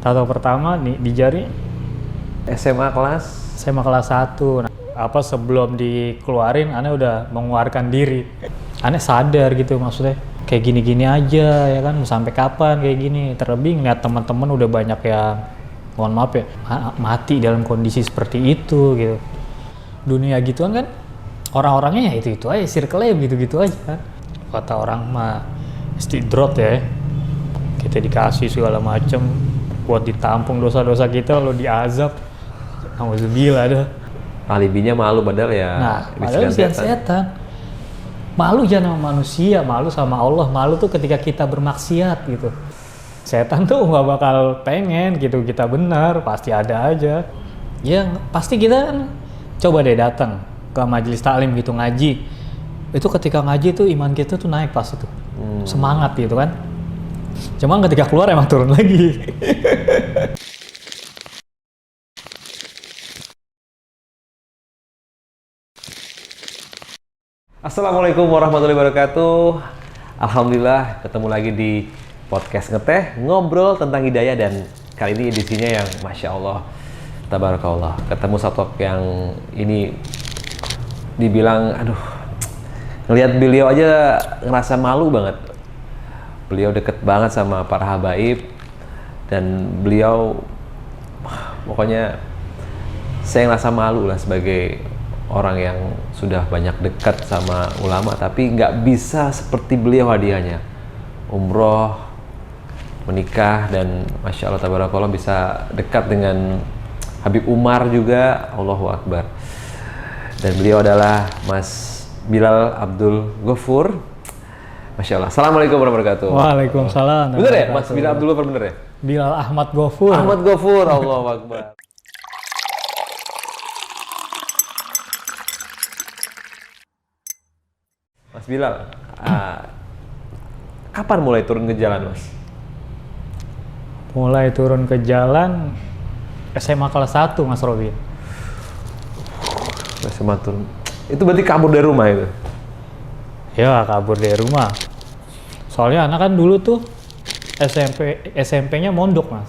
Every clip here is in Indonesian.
Tato pertama nih di jari SMA kelas? SMA kelas 1. Nah, sebelum dikeluarin Ane udah mengeluarkan diri. Ane sadar gitu maksudnya kayak gini-gini aja ya kan, mau sampai kapan kayak gini. Terlebih ngeliat teman-teman udah banyak yang mohon maaf ya mati dalam kondisi seperti itu gitu. Dunia gituan kan orang-orangnya ya itu aja, circle-nya gitu-gitu aja kan. Kata orang mah istidrot ya, kita dikasih segala macem buat ditampung dosa-dosa kita, lalu diazab. Alhamdulillah dah. Alibinya malu padahal ya. Nah, padahal setan. Malu jangan sama manusia, malu sama Allah. Malu tuh ketika kita bermaksiat gitu. Setan tuh nggak bakal pengen gitu kita benar, pasti ada aja. Ya pasti kita kan coba deh datang ke majelis taklim gitu ngaji. Itu ketika ngaji tuh iman kita tuh naik pas itu. Semangat gitu kan. Cuma ketika keluar emang turun lagi. Assalamualaikum warahmatullahi wabarakatuh. Alhamdulillah ketemu lagi di podcast Ngeteh, ngobrol tentang hidayah, dan kali ini edisinya yang Masya Allah, Tabarakallah. Ketemu sosok yang ini dibilang, ngelihat beliau aja ngerasa malu banget. Beliau deket banget sama para habaib, dan beliau pokoknya saya ngerasa malu lah sebagai orang yang sudah banyak dekat sama ulama, tapi nggak bisa seperti beliau hadiahnya. Umroh, menikah, dan Masya Allah Tabarakallah bisa dekat dengan Habib Umar juga, Allahu Akbar. Dan beliau adalah Mas Bilal Abdul Ghafur. Masya Allah. Assalamualaikum warahmatullahi wabarakatuh. Waalaikumsalam. Bener ya? Mas Bilal Abdul Ghafur bener ya? Bilal Ahmad Ghafur. Ahmad Ghafur, Allahu Akbar. Mas Bilal, kapan mulai turun ke jalan, Mas? Mulai turun ke jalan SMA kelas 1, Mas Robin. SMA turun. Itu berarti kabur dari rumah itu? Ya, kabur dari rumah. Soalnya anak kan dulu tuh SMP-nya mondok, Mas.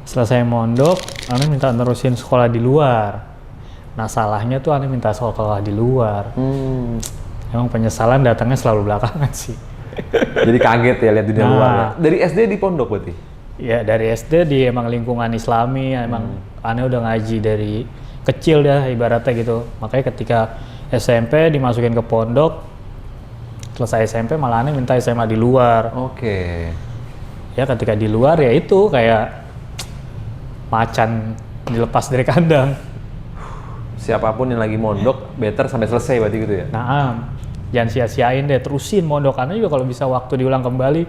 Setelah saya mondok, anak minta nerusin sekolah di luar. Nah, salahnya tuh anak minta sekolah di luar. Emang penyesalan datangnya selalu belakangan sih. Jadi kaget ya lihat dunia luar. Ya. Dari SD di pondok berarti? Ya dari SD di emang lingkungan Islami, emang aneh udah ngaji dari kecil dah ibaratnya gitu. Makanya ketika SMP dimasukin ke pondok, selesai SMP malah aneh minta SMA di luar. Oke. Ya ketika di luar ya itu kayak macan dilepas dari kandang. Siapapun yang lagi mondok, better sampai selesai berarti gitu ya? Nah, jangan sia-siain deh, terusin mondok. Karena juga kalau bisa waktu diulang kembali,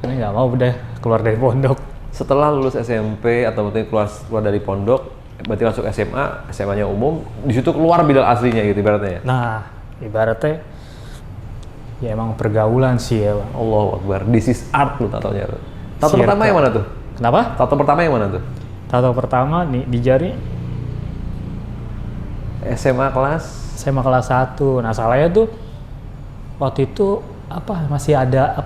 karena nggak mau udah keluar dari pondok. Setelah lulus SMP atau mungkin keluar dari pondok, berarti masuk SMA, SMA-nya umum, di situ keluar Bilal aslinya gitu ibaratnya ya? Nah, ibaratnya ya emang pergaulan sih ya, Bang. Allahu Akbar, this is art lu tatonya. Tato pertama yang mana tuh? Kenapa? Tato pertama yang mana tuh? Tato pertama nih di jari SMA kelas 1. Nah, salahnya tuh waktu itu masih ada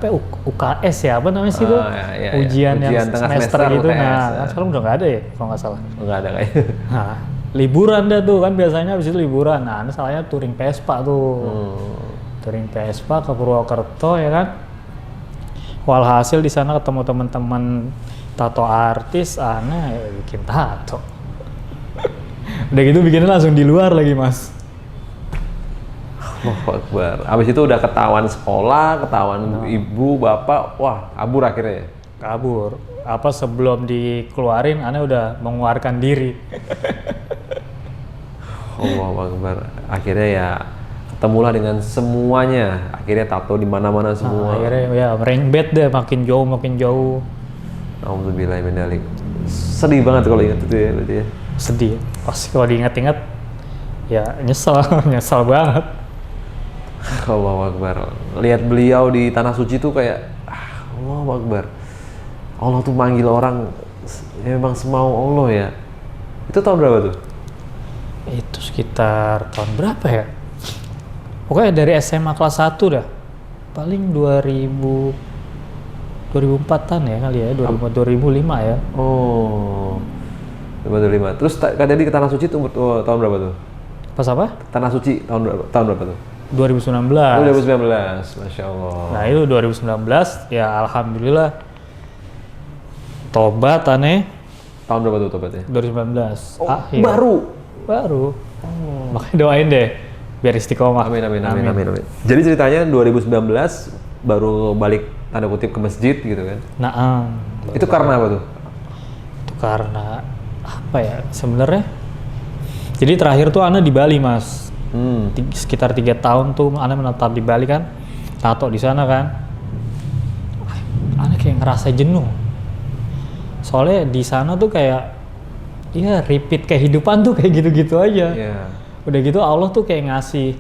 UKS ya, apa namanya sih tuh? Ya. Ujian yang tengah semester gitu. UTS, Nah, kan sekarang udah nggak ada ya kalau nggak salah. Nggak ada kayaknya. Nah, liburan dah tuh kan biasanya habis itu liburan. Nah, ini salahnya touring Vespa tuh. Touring Vespa ke Purwokerto ya kan. Walhasil di sana ketemu teman-teman tato artis, aneh ya bikin tato. Udah gitu bikinnya langsung di luar lagi, Mas. Allahu Akbar. Abis itu udah ketahuan sekolah, ketahuan ibu, bapak, wah kabur akhirnya ya? Kabur. Sebelum dikeluarin, aneh udah mengeluarkan diri. Allahu Akbar. Akhirnya ya ketemulah dengan semuanya. Akhirnya tato di mana-mana semua. Akhirnya ya merembet deh, makin jauh. Alhamdulillah min dzalik. Sedih banget kalau ingat itu ya berarti ya. Sedih. Pas kalau diingat-ingat ya nyesel, nyesel banget. Allahu Akbar. Lihat beliau di tanah suci tuh kayak Allahu Akbar. Allah tuh manggil orang ya memang semau Allah ya. Itu tahun berapa tuh? Itu sekitar tahun berapa ya? Pokoknya dari SMA kelas 1 dah. Paling 2000 2004-an ya kali ya, 2005 ya. Oh, 2005. Terus tadi ke Tanah Suci itu tahun berapa tuh? Pas apa? Tanah Suci tahun berapa tuh? 2019. Oh, 2019, Masya Allah. Nah itu 2019, ya alhamdulillah tobat aneh. Tahun berapa tuh tobatnya? 2019. Oh, akhir. Baru. Makanya doain deh, biar istiqomah. Amin. Jadi ceritanya 2019 baru balik tanda kutip ke masjid gitu kan? Nah, Itu karena apa tuh? itu karena apa ya sebenarnya? Jadi terakhir tuh Ana di Bali mas. Sekitar 3 tahun tuh Ana menetap di Bali kan, tato di sana kan. Ana kayak ngerasa jenuh. Soalnya di sana tuh kayak, ya repeat kehidupan tuh kayak gitu-gitu aja. Yeah. Udah gitu Allah tuh kayak ngasih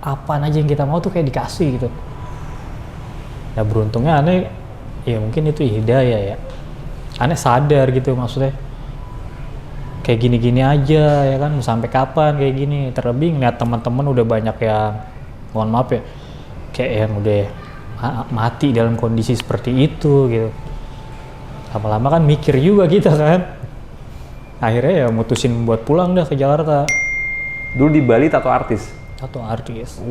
apaan aja yang kita mau tuh kayak dikasih gitu. Nah beruntungnya Ana, ya mungkin itu hidayah ya. Ana sadar gitu maksudnya. Kayak gini-gini aja ya kan, mau sampai kapan kayak gini. Terlebih ngeliat teman-teman udah banyak yang, mohon maaf ya, kayak yang udah mati dalam kondisi seperti itu gitu. Lama-lama kan mikir juga kita kan. Akhirnya ya mutusin buat pulang dah ke Jakarta. Dulu di Bali tato artis? Tato artis.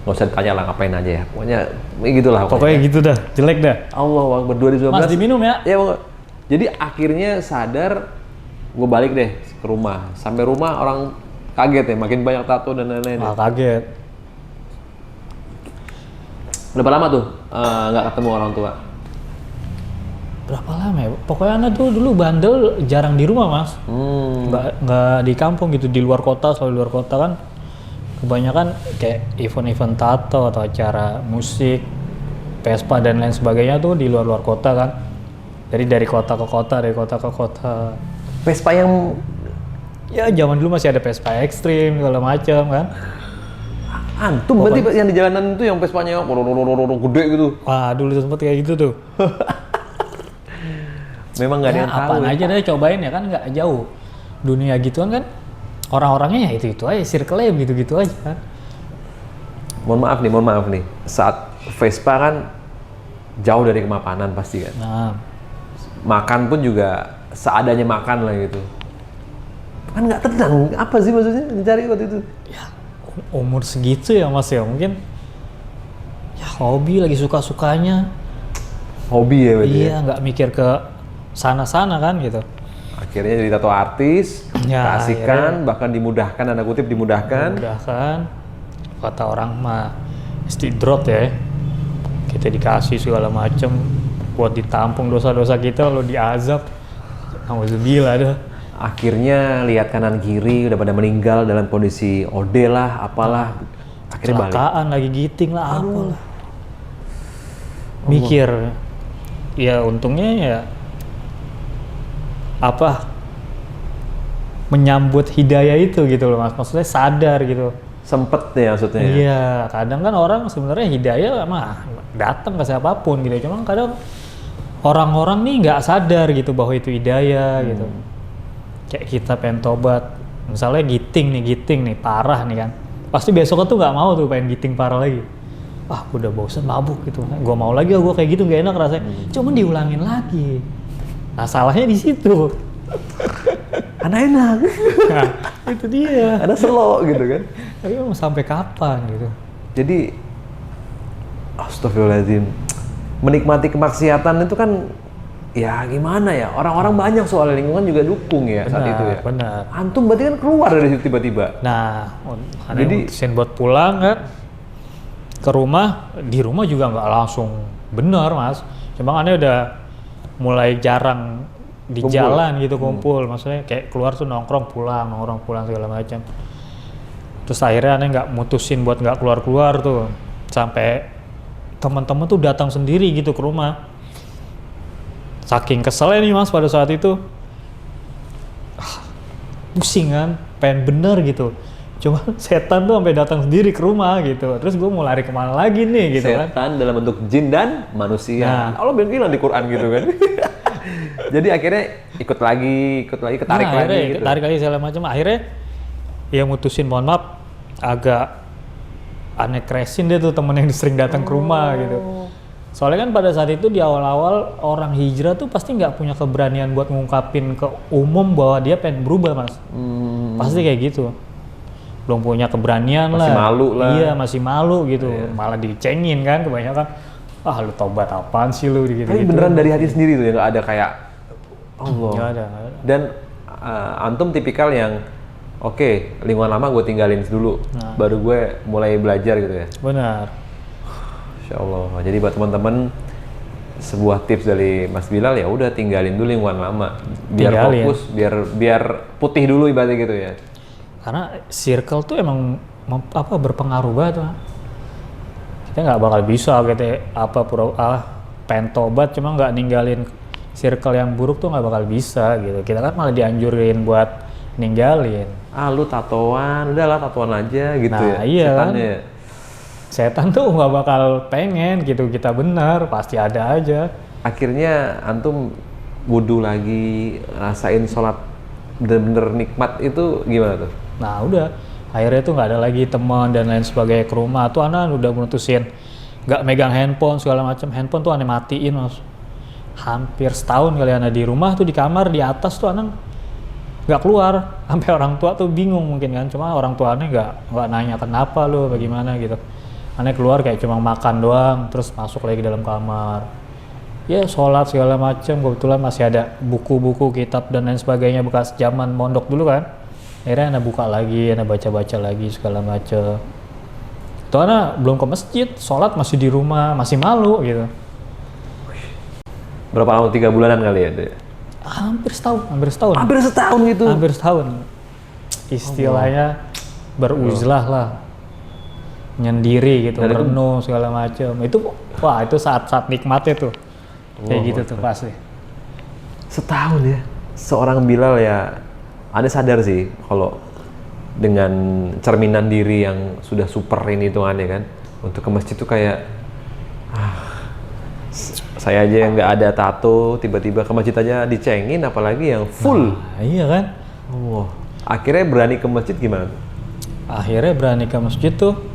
Nggak usah ditanya lah ngapain aja ya. Pokoknya gitulah. Pokoknya gitu dah, jelek dah. Allah Akbar 2019. Mas diminum ya? Ya Bang. Jadi akhirnya sadar, gue balik deh ke rumah. Sampai rumah orang kaget ya, makin banyak tato dan lain-lain. Kaget. Berapa lama tuh nggak ketemu orang tua? Berapa lama ya? Pokoknya Ana tuh dulu bandel jarang di rumah mas. Nggak di kampung gitu, di luar kota, selalu di luar kota kan. Kebanyakan kayak event-event tato atau acara musik, Vespa dan lain sebagainya tuh di luar kota kan. Jadi dari kota ke kota. Vespa yang Ya zaman dulu masih ada Vespa ekstrim segala macam kan. antum berarti yang di jalanan itu yang Vespanya gede gitu. Wah dulu sempet kayak gitu tuh. Memang nggak ada yang tahu. Apaan aja deh cobain ya kan, nggak jauh. Dunia gituan kan orang-orangnya ya itu aja, circle-nya gitu-gitu aja kan. Mohon maaf nih. Saat Vespa kan jauh dari kemapanan pasti kan. Nah, Makan pun juga seadanya makan lah gitu. Kan nggak tenang. Apa sih maksudnya mencari waktu itu? ya umur segitu ya mas ya, mungkin ya hobi lagi suka-sukanya. Hobi ya berarti. Iya, nggak mikir ke sana-sana kan gitu. Akhirnya jadi tato artis, Ya, keasikan, bahkan dimudahkan, tanda kutip dimudahkan. Kan kata orang mah istidrot ya, kita dikasih segala macem buat ditampung dosa-dosa kita, lo diazab. Alhamdulillah dah. Akhirnya lihat kanan kiri udah pada meninggal dalam kondisi OD lah, apalah. Akhirnya balik. Kecelakaan lagi giting lah, apalah. Mikir, ya untungnya ya apa menyambut hidayah itu gitu loh mas, maksudnya sadar gitu. Sempet ya maksudnya. Iya, kadang kan orang sebenarnya hidayah mah datang ke siapapun gitu, cuma kadang orang-orang nih nggak sadar gitu bahwa itu hidayah gitu. Kayak kita pengen tobat, misalnya giting nih parah nih kan, pasti besoknya tuh nggak mau tuh pengen giting parah lagi. Udah bosen mabuk gitu, gue mau lagi, gue kayak gitu gak enak rasanya. Cuman diulangin lagi. Nah salahnya di situ. Karena enak. Nah, itu dia. Ada slow gitu kan. Tapi mau sampai kapan gitu? Jadi astagfirullahaladzim, menikmati kemaksiatan itu kan ya gimana ya, orang-orang banyak soal lingkungan juga dukung ya saat itu ya. Benar. Antum berarti kan keluar dari situ tiba-tiba. Nah, Jadi mutusin buat pulang kan ke rumah, di rumah juga nggak langsung bener mas. Cuma aneh udah mulai jarang di Kumpul. jalan gitu kumpul, maksudnya kayak keluar tuh nongkrong pulang segala macam. Terus akhirnya aneh nggak mutusin buat nggak keluar tuh, sampai teman-teman tuh datang sendiri gitu ke rumah. Saking keselnya nih mas pada saat itu, pusing kan, pengen bener gitu. Cuma setan tuh sampai datang sendiri ke rumah gitu. Terus gue mau lari kemana lagi nih gitu kan. setan dalam bentuk jin dan manusia. Nah. Allah bilang di Quran gitu kan. Jadi akhirnya ikut lagi, ketarik lagi gitu. Tarik lagi segala macam. Akhirnya ya mutusin, mohon maaf, agak aneh kresin deh tuh temen yang sering datang ke rumah gitu. Soalnya kan pada saat itu di awal-awal orang hijrah tuh pasti nggak punya keberanian buat ngungkapin ke umum bahwa dia pengen berubah, Mas. Pasti kayak gitu. Belum punya keberanian Masih lah. malu lah. Iya, masih malu gitu. Malah dicengin kan kebanyakan. Ah, lu tobat apaan sih lu gitu. Tapi beneran dari hati sendiri tuh ya, nggak ada kayak Allah. Nggak ada. Dan antum tipikal yang oke, lingkungan lama gue tinggalin dulu, baru gue mulai belajar gitu ya. Benar. Insya Allah. Jadi buat teman-teman sebuah tips dari Mas Bilal ya udah tinggalin dulu lingkungan lama, biar Tinggalin. fokus, biar putih dulu ibaratnya gitu ya. Karena circle tuh emang berpengaruh banget, Pak. Kita nggak bakal bisa gitu pengen tobat cuma nggak ninggalin circle yang buruk tuh nggak bakal bisa gitu. Kita kan malah dianjurin buat ninggalin. Ah lu tatoan, udahlah tatoan aja gitu ya. Nah, iya kan. Setannya ya. Setan tuh nggak bakal pengen gitu kita benar, pasti ada aja. Akhirnya antum wudhu lagi, rasain sholat bener-bener nikmat itu gimana tuh? Nah udah, akhirnya tuh nggak ada lagi teman dan lain sebagainya ke rumah. Tuh anak udah mutusin nggak megang handphone segala macam. Handphone tuh aneh matiin, Mas. Hampir setahun kali anak di rumah tuh di kamar di atas tuh anak nggak keluar. Sampai orang tua tuh bingung mungkin kan. Cuma orang tua aneh nggak nanya kenapa lo, bagaimana gitu. Aneh keluar kayak cuma makan doang, terus masuk lagi dalam kamar. Ya sholat segala macam. Kebetulan masih ada buku-buku, kitab dan lain sebagainya bekas zaman mondok dulu kan. Akhirnya anak buka lagi, anak baca-baca lagi segala macem. Itu anak belum ke masjid, sholat masih di rumah, masih malu gitu. Berapa lama? 3 bulanan kali ya? Hampir setahun. Hampir setahun gitu? Hampir setahun. Istilahnya beruzlah lah. Nyendiri gitu, merenung segala macem. Itu saat-saat nikmatnya tuh. Kayak gitu tuh pasti. Setahun ya? Seorang Bilal ya, Anda sadar sih kalau dengan cerminan diri yang sudah super ini hitungannya kan, untuk ke masjid tuh kayak saya aja yang nggak ada tato tiba-tiba ke masjid aja dicengin, apalagi yang full. Nah, iya kan? Allah. Akhirnya berani ke masjid gimana tuh? Akhirnya berani ke masjid tuh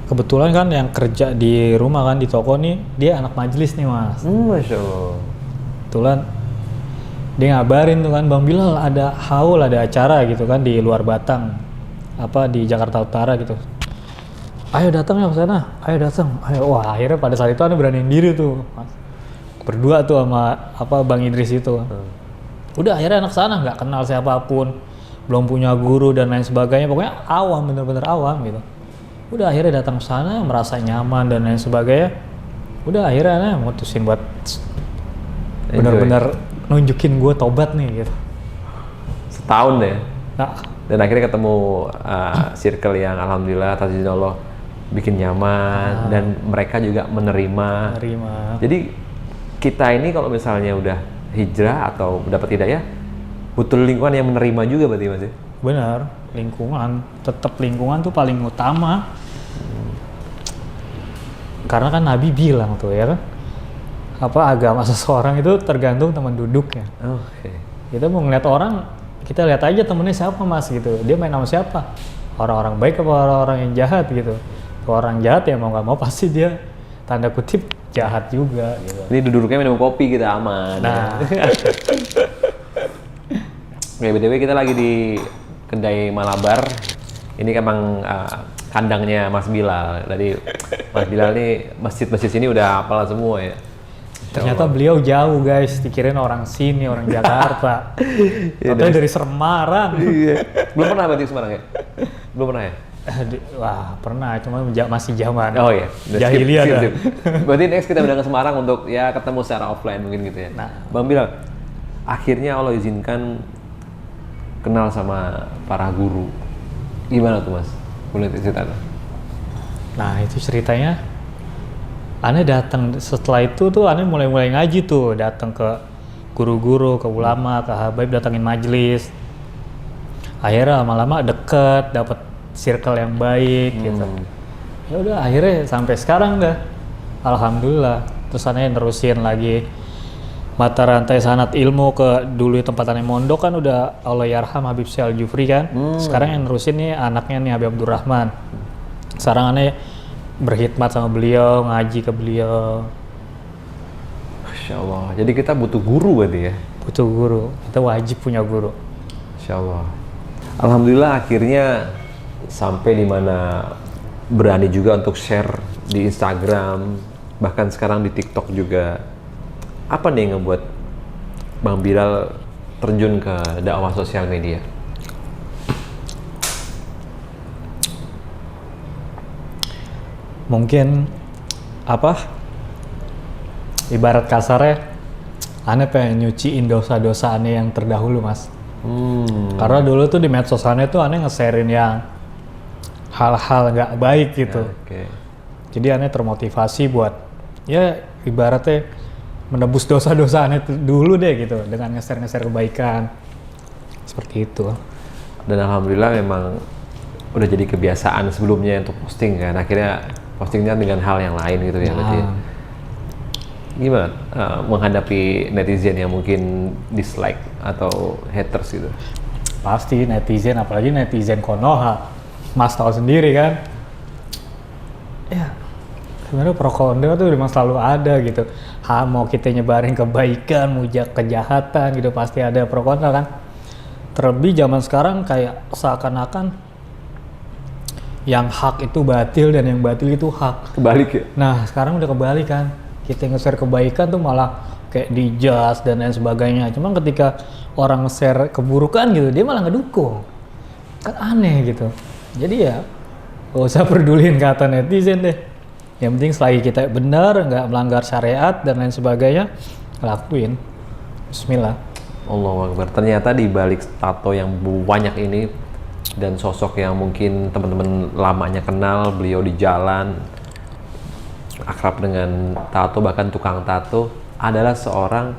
kebetulan kan yang kerja di rumah kan di toko nih dia anak majelis nih, Mas. Masya Allah. Kebetulan dia ngabarin tuh kan, Bang Bilal ada haul, ada acara gitu kan di luar Batang, di Jakarta Utara gitu. Ayo datang ya ke sana, ayo datang. Wah, akhirnya pada saat itu Anda beraniin diri tuh, Mas. Berdua tuh sama Bang Idris itu. Udah akhirnya anak sana nggak kenal siapapun, belum punya guru dan lain sebagainya, pokoknya awam, bener-bener awam gitu. Udah akhirnya datang ke sana, merasa nyaman dan lain sebagainya. Udah akhirnya mutusin buat bener-bener nunjukin gue tobat nih gitu. Setahun ya? Nah, dan akhirnya ketemu circle yang alhamdulillah tajizin Allah bikin nyaman dan mereka juga menerima. Jadi kita ini kalau misalnya udah hijrah atau dapat hidayah butuh lingkungan yang menerima juga berarti, Mas ya? Benar, lingkungan, tetap lingkungan tuh paling utama. Karena kan Nabi bilang tuh ya kan, agama seseorang itu tergantung teman duduknya. Oke. Kita mau ngeliat orang, kita lihat aja temennya siapa, Mas gitu. Dia main sama siapa? Orang-orang baik apa orang-orang yang jahat gitu. Kalau orang jahat ya mau nggak mau pasti dia tanda kutip jahat juga gitu. Ini duduknya minum kopi kita aman. Nah. Oke, BTW kita lagi di kedai Malabar. Ini kan emang kandangnya Mas Bilal. Tadi Mas Bilal nih masjid-masjid sini udah hafal semua ya. Ternyata beliau jauh, guys, dikirain orang sini, orang Jakarta. Atau dari Semarang. Iya. Belum pernah berarti ke Semarang ya? Belum pernah ya? Wah, pernah, cuma masih zaman. Oh iya, jahiliyah dah. Berarti next kita udah ke Semarang untuk ya ketemu secara offline mungkin gitu ya. Nah, Bang Bilal, akhirnya Allah izinkan kenal sama para guru. Gimana tuh, Mas? Boleh cerita? Nah, itu ceritanya. Ane datang setelah itu tuh Ane mulai ngaji tuh, datang ke guru-guru, ke ulama, ke habaib, datangin majelis. Akhirnya lama-lama deket, dapat circle yang baik gitu. Ya udah akhirnya sampai sekarang dah. Alhamdulillah. Terus Ane nerusin lagi mata rantai sanad ilmu ke dulu tempat Ane mondok kan udah Allah yarham Habib Syekh Al Jufri kan. Sekarang yang nerusin nih anaknya nih Habib Abdurrahman. Sekarang aneh berkhidmat sama beliau, ngaji ke beliau. Masya Allah. Jadi kita butuh guru berarti ya? Butuh guru, kita wajib punya guru. Masya Allah. Alhamdulillah akhirnya sampai di mana berani juga untuk share di Instagram, bahkan sekarang di TikTok juga. Apa nih yang ngebuat Bang Bilal terjun ke dakwah sosial media? Mungkin ibarat kasarnya aneh pengen nyuciin dosa-dosa aneh yang terdahulu, Mas. Karena dulu tuh di medsos aneh tuh aneh nge-sharein yang hal-hal nggak baik gitu. Oke. Jadi aneh termotivasi buat ya ibaratnya menebus dosa-dosa aneh dulu deh gitu dengan nge-share kebaikan. Seperti itu. Dan alhamdulillah memang udah jadi kebiasaan sebelumnya untuk posting kan. Akhirnya postingnya dengan hal yang lain gitu ya berarti. Gimana menghadapi netizen yang mungkin dislike atau haters gitu? Pasti netizen, apalagi netizen Konoha. Mas tahu sendiri kan? Ya, sebenarnya pro kontra tuh memang selalu ada gitu. Mau kita nyebarin kebaikan, mujak kejahatan gitu, pasti ada pro kontra kan. Terlebih zaman sekarang kayak seakan-akan yang hak itu batil dan yang batil itu hak. Kebalik ya? Nah, sekarang udah kebalik kan. Kita nge-share kebaikan tuh malah kayak di-judge dan lain sebagainya. Cuman ketika orang nge-share keburukan gitu, dia malah ngedukung. Kan aneh gitu. Jadi ya, gak usah peduliin kata netizen deh. Yang penting selagi kita benar, nggak melanggar syariat dan lain sebagainya, lakuin. Bismillah. Allahu Akbar. Ternyata di balik tato yang banyak ini dan sosok yang mungkin teman-teman lamanya kenal, beliau di jalan, akrab dengan tato, bahkan tukang tato, adalah seorang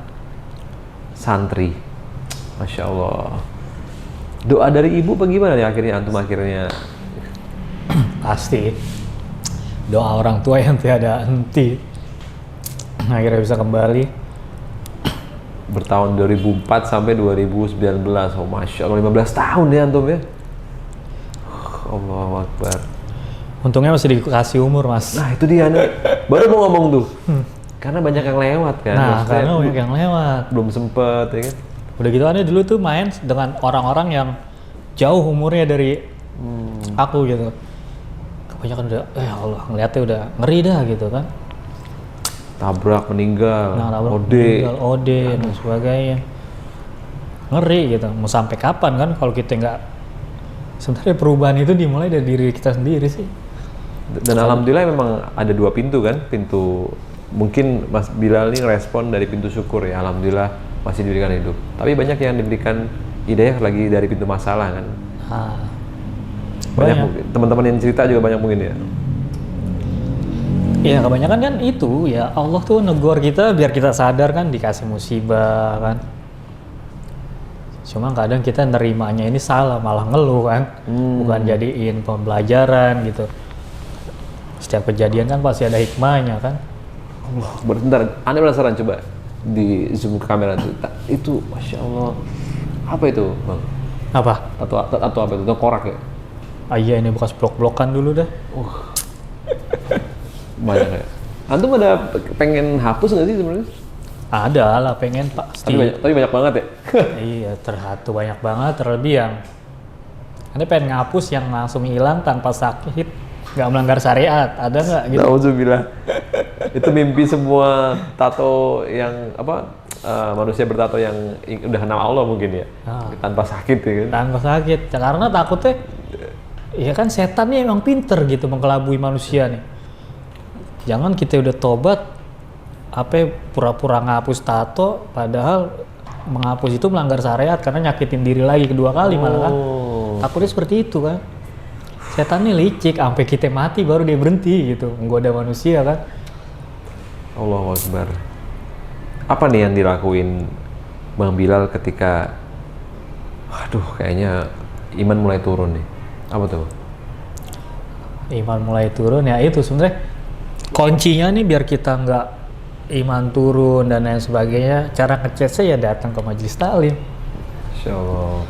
santri. Masya Allah. Doa dari ibu bagaimana nih akhirnya antum akhirnya? Pasti. Doa orang tua yang tiada henti. Akhirnya bisa kembali. Bertahun 2004 sampai 2019. Oh Masya Allah, 15 tahun ya antum ya? Allahu Akbar. Untungnya masih dikasih umur, Mas. Nah itu dia, baru mau ngomong tuh. Karena banyak yang lewat kan. Nah, maksudnya karena banyak yang lewat. belum sempet ya kan. Udah gitu aneh dulu tuh main dengan orang-orang yang jauh umurnya dari aku gitu. Kebanyakan udah, ya Allah, ngeliatnya udah ngeri dah gitu kan. Tabrak meninggal, OD dan sebagainya. Ngeri gitu. Mau sampai kapan kan kalau kita nggak, sebenarnya perubahan itu dimulai dari diri kita sendiri sih. Dan alhamdulillah memang ada dua pintu kan, pintu mungkin Mas Bilal ini respon dari pintu syukur ya, alhamdulillah masih diberikan hidup. Tapi banyak yang diberikan hidayah lagi dari pintu masalah kan. Banyak mungkin teman-teman yang cerita juga banyak mungkin ya. Iya kebanyakan kan itu ya Allah tuh negor kita biar kita sadar kan, dikasih musibah kan. Cuma kadang kita nerimanya ini salah, malah ngeluh kan, bukan jadiin pembelajaran gitu. Setiap kejadian kan pasti ada hikmahnya kan. Allah, bentar, Anda penasaran coba di zoom ke kamera itu, Masya Allah, apa itu Bang? Apa? Atau apa itu? Atau korak ya? Iya ini bekas blok-blokan dulu dah. Banyak ya? Antum ada pengen hapus nggak sih sebenarnya? Ada lah pengen pasti. Tapi banyak banget ya? Iya terhatu banyak banget, terlebih yang Anda pengen ngapus yang langsung hilang tanpa sakit, nggak melanggar syariat, ada nggak gitu? Nauzubillah. Itu mimpi semua tato yang manusia bertato yang udah kenal Allah mungkin ya, tanpa sakit ya kan? Tanpa sakit, karena takutnya, ya kan setan nih emang pinter gitu mengkelabui manusia nih. Jangan kita udah tobat, pura-pura ngapus tato, padahal menghapus itu melanggar syariat karena nyakitin diri lagi kedua kali malah kan. Takutnya seperti itu kan. Setan nih licik, sampai kita mati baru dia berhenti gitu, menggoda manusia kan. Allahu Akbar. Apa nih yang dilakuin Bang Bilal ketika, waduh kayaknya iman mulai turun nih? Apa tuh? Iman mulai turun ya itu sebenarnya kuncinya nih biar kita nggak iman turun dan lain sebagainya. Cara ngeceknya ya datang ke majelis taklim. Masya Allah.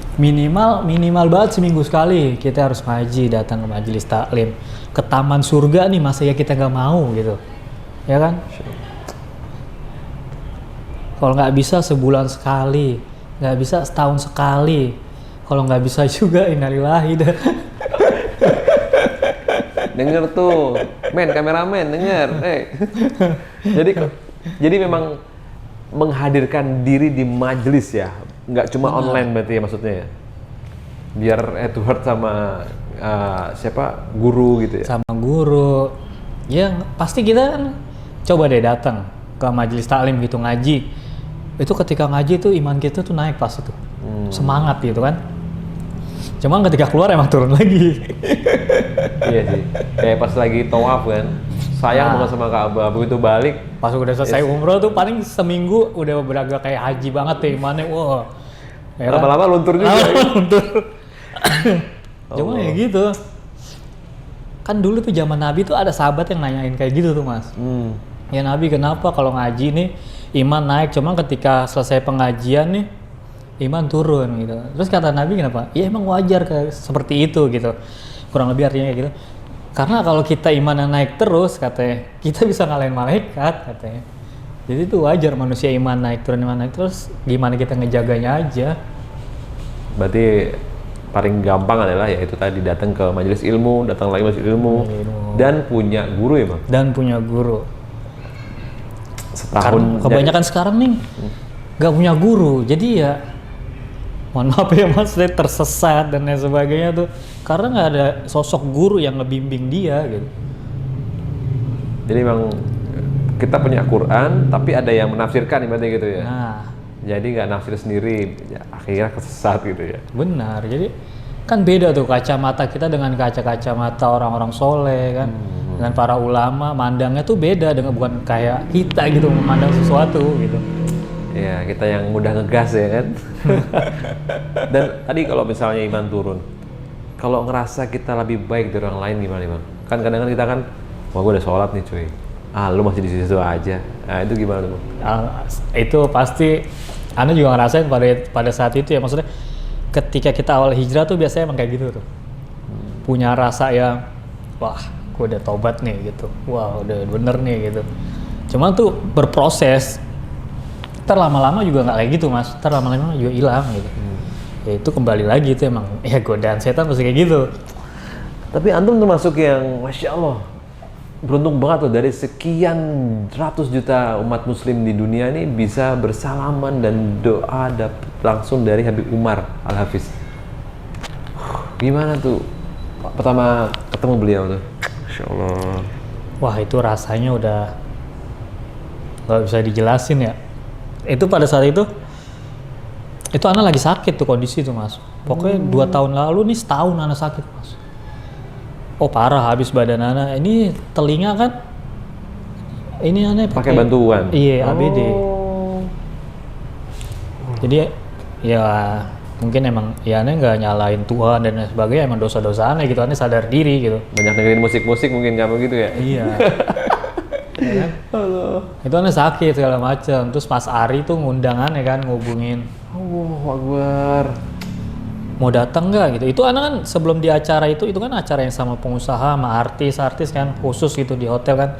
Minimal banget seminggu sekali kita harus ngaji, datang ke majelis taklim, ke taman surga nih, masa ya kita nggak mau gitu, ya kan? Kalau nggak bisa sebulan sekali, nggak bisa setahun sekali, kalau nggak bisa juga innalillahi dah. Denger tuh, kameramen denger. Jadi memang menghadirkan diri di majelis ya, nggak cuma online berarti ya maksudnya ya, biar head to head sama guru gitu ya. Sama guru, ya pasti kita kan coba deh datang ke majelis taklim gitu ngaji. Itu ketika ngaji tuh iman kita tuh naik pas itu, semangat gitu kan. Cuman ketika keluar emang turun lagi. Iya sih, kayak pas lagi tawaf kan, sayang banget sama Ka'bah, begitu balik. Pas udah selesai umroh tuh paling seminggu udah beragak kayak haji banget deh imannya, wah. Lama-lama luntur juga. Luntur. Cuma ya gitu. Kan dulu tuh zaman Nabi tuh ada sahabat yang nanyain kayak gitu tuh Mas. Ya Nabi kenapa kalau ngaji nih iman naik, cuma ketika selesai pengajian nih iman turun gitu. Terus kata Nabi kenapa? Ya emang wajar seperti itu gitu. Kurang lebih artinya kayak gitu. Karena kalau kita imannya naik terus katanya, kita bisa ngalahin malaikat katanya. Jadi itu wajar manusia iman naik terus, gimana kita ngejaganya aja. Berarti paling gampang adalah ya itu tadi, datang ke majelis ilmu, datang lagi majelis ilmu, dan punya guru ya Bang? Dan punya guru. Setahun. Karena kebanyakan sekarang nih nggak punya guru, jadi ya mohon maaf ya Mas, dia tersesat dan lain sebagainya tuh karena nggak ada sosok guru yang ngebimbing dia gitu. Jadi memang kita punya Quran, tapi ada yang menafsirkan ibaratnya gitu ya. Nah, jadi nggak nafsir sendiri, ya, akhirnya kesesat gitu ya. benar. Jadi kan beda tuh kacamata kita dengan kacamata orang-orang soleh kan, dengan para ulama, mandangnya tuh beda, dengan bukan kayak kita gitu memandang sesuatu gitu. Ya, kita yang mudah ngegas ya kan. Dan tadi kalau misalnya iman turun, kalau ngerasa kita lebih baik dari orang lain gimana Bang? Kan kadang-kadang kita kan, wah gue udah sholat nih cuy, lu masih di situ aja. Nah itu gimana Bang? Itu pasti Anda juga ngerasain pada saat itu ya, maksudnya ketika kita awal hijrah tuh biasanya emang kayak gitu tuh. Punya rasa yang wah gue udah tobat nih gitu, wah udah bener nih gitu. Cuman tuh berproses, lama-lama juga nggak kayak gitu Mas, lama-lama juga hilang gitu. Ya itu kembali lagi itu emang ya godaan setan pasti kayak gitu. Tapi antum termasuk yang Masya Allah beruntung banget loh, dari sekian ratus juta umat muslim di dunia ini bisa bersalaman dan doa langsung dari Habib Umar Al-Hafiz. Gimana tuh pertama ketemu beliau tuh? Masya Allah. Wah itu rasanya udah nggak bisa dijelasin ya. Itu pada saat itu anak lagi sakit tuh kondisi tuh Mas. Pokoknya 2 tahun lalu nih setahun anak sakit Mas. Oh parah, habis badan anak. Ini telinga kan, ini aneh pakai bantuan. Iya ABD. Jadi ya mungkin emang ya aneh nggak nyalain Tuhan dan sebagainya, emang dosa-dosa aneh gitu, aneh sadar diri gitu. Banyak dengerin musik-musik mungkin kamu gitu ya. Iya. Ya kan? Itu aneh sakit segala macam. Terus Mas Ari tuh ngundang aneh kan, ngubungin. Allahu Akbar. Mau datang nggak gitu? Itu anak kan sebelum di acara itu kan acara yang sama pengusaha, sama artis kan khusus gitu di hotel kan.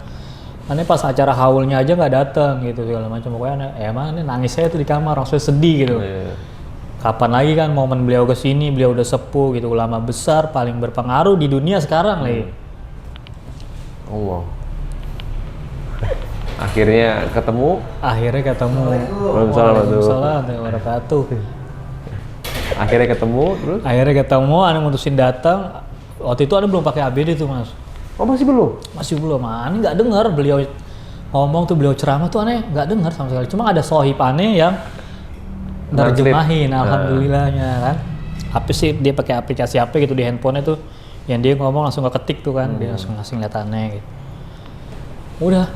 Aneh pas acara haulnya aja nggak datang gitu segala macam. Pokoknya aneh, ya emang aneh nangis saya tuh di kamar, langsung sedih gitu. Kapan lagi kan momen beliau kesini, beliau udah sepuh gitu, ulama besar paling berpengaruh di dunia sekarang lagi. Allah. Akhirnya ketemu. Waalaikumsalam warahmatullahi wabarakatuh. Akhirnya ketemu terus? Aneh mutusin datang. Waktu itu aneh belum pakai ABD tuh Mas. Oh masih belum? Masih belum. Aneh nggak dengar beliau ngomong tuh, beliau ceramah tuh aneh nggak dengar sama sekali. Cuma ada sohib aneh yang nerjemahin, alhamdulillahnya kan. Apa sih dia pakai aplikasi apa gitu di handphonenya tuh, yang dia ngomong langsung ketik tuh kan, dia langsung ngeliat aneh gitu. Udah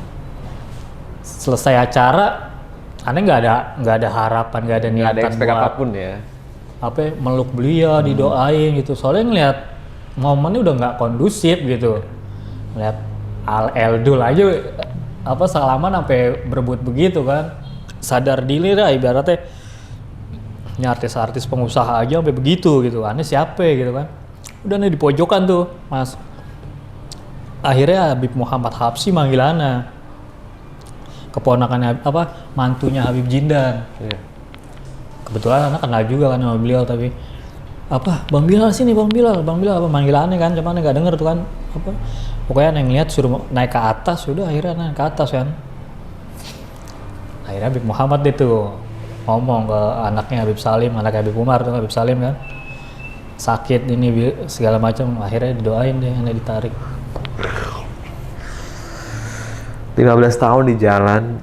selesai acara, aneh nggak ada harapan, nggak ada niatan ada expect apapun ya. Meluk beliau, didoain gitu. Soalnya ngeliat momennya udah nggak kondusif gitu. Ngeliat Al-Eldul aja salaman sampai berebut begitu kan. Sadar diri lah ibaratnya. Ini artis-artis pengusaha aja sampai begitu gitu. Aneh siapa gitu kan. Udah nih di pojokan tuh, Mas. Akhirnya Habib Muhammad Habsyi manggil Ana. Keponakannya mantunya Habib Jindan. Iya. Kebetulan Ana kenal juga kan sama beliau, tapi Bang Bilal sini, Bang Bilal apa manggilannya kan, cuman nggak denger tuh kan pokoknya Ana yang lihat suruh naik ke atas, udah akhirnya naik ke atas kan. Akhirnya Habib Muhammad itu ngomong ke anaknya Habib Salim, anak Habib Umar tuh Habib Salim kan, sakit ini segala macam, akhirnya didoain deh, Ana ditarik. 15 tahun di jalan,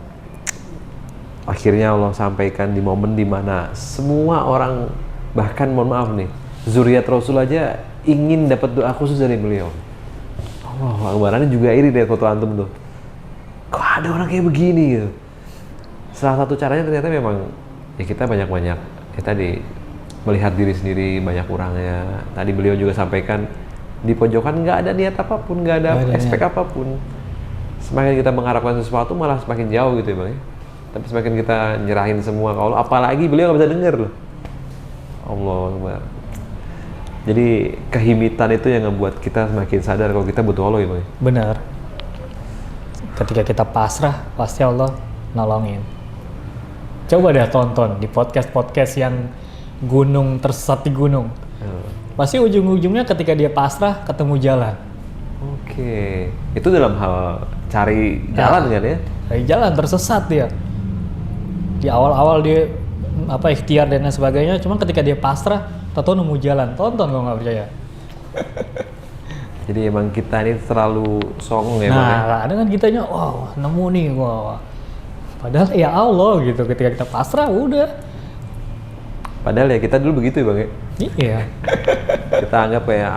akhirnya Allah sampaikan di momen dimana semua orang, bahkan mohon maaf nih, zuriat Rasul aja ingin dapat doa khusus dari beliau. Allah Akbar, ini juga iri deh foto antum tuh. Kok ada orang kayak begini gitu. Salah satu caranya ternyata memang ya kita banyak-banyak ya tadi melihat diri sendiri banyak kurangnya. Tadi beliau juga sampaikan di pojokan nggak ada niat apapun, nggak ada aspek apapun. Semakin kita mengharapkan sesuatu malah semakin jauh gitu ya Bang ya. Tapi semakin kita nyerahin semua ke Allah, apalagi beliau nggak bisa denger loh. Allah Akbar. Jadi kehimitan itu yang membuat kita semakin sadar kalau kita butuh Allah ya Bang. Benar. Ketika kita pasrah, pasti Allah nolongin. Coba deh tonton di podcast yang gunung tersesat di gunung. Pasti ujung-ujungnya ketika dia pasrah ketemu jalan. Oke. Itu dalam hal cari jalan kan ya? Cari jalan, tersesat dia. Di awal-awal dia ikhtiar dan lain sebagainya, cuman ketika dia pasrah, tahu nemu jalan. Tonton kalau nggak percaya. Jadi emang kita ini terlalu songong ya Bang ya? Nah, ada kan kitanya, wow, nemu nih, wow. Padahal ya Allah gitu, ketika kita pasrah udah. Padahal ya kita dulu begitu ya Bang ya? Iya. Kita anggap kayak,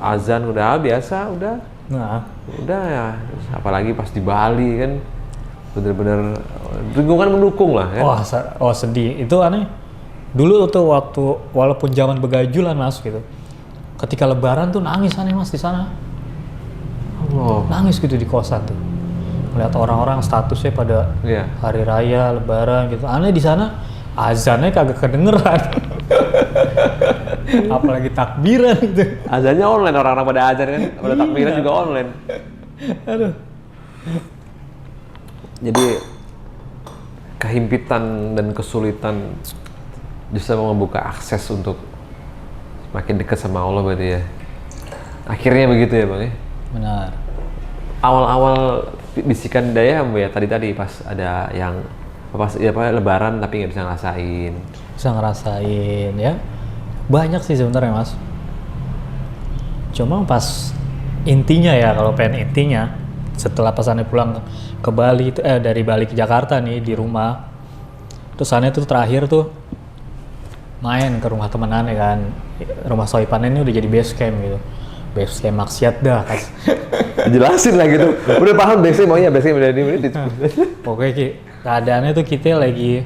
azan udah biasa, udah. Nah. Udah ya, apalagi pas di Bali kan, bener-bener lingkungan mendukung lah ya. Sedih. Itu aneh. Dulu tuh waktu, walaupun zaman begajulan Mas gitu, ketika lebaran tuh nangis aneh Mas di sana. Allah. Nangis gitu di kosan tuh. Melihat orang-orang statusnya pada hari raya, lebaran gitu. Aneh di sana azannya kagak kedengeran. Apalagi takbiran gitu. Azannya online, orang-orang pada azan kan, pada takbiran juga online. Aduh. Jadi kehimpitan dan kesulitan bisa membuka akses untuk semakin dekat sama Allah berarti ya. Akhirnya begitu ya Bang ya? Benar. Awal-awal bisikan daya ya tadi pas ada yang lebaran tapi nggak bisa ngerasain. Bisa ngerasain ya. Banyak sih sebenarnya Mas. Cuma pas intinya ya, kalau pengen intinya, setelah pesannya pulang ke Bali itu dari Bali ke Jakarta nih di rumah. Terus aneh tuh terakhir tuh main ke rumah temen aneh kan. Rumah Soipan ini udah jadi base camp gitu. Base camp maksiat dah. Jelasin lah gitu. Udah paham base camp, base camp udah di menit. Pokoknya keadaannya tuh kita lagi,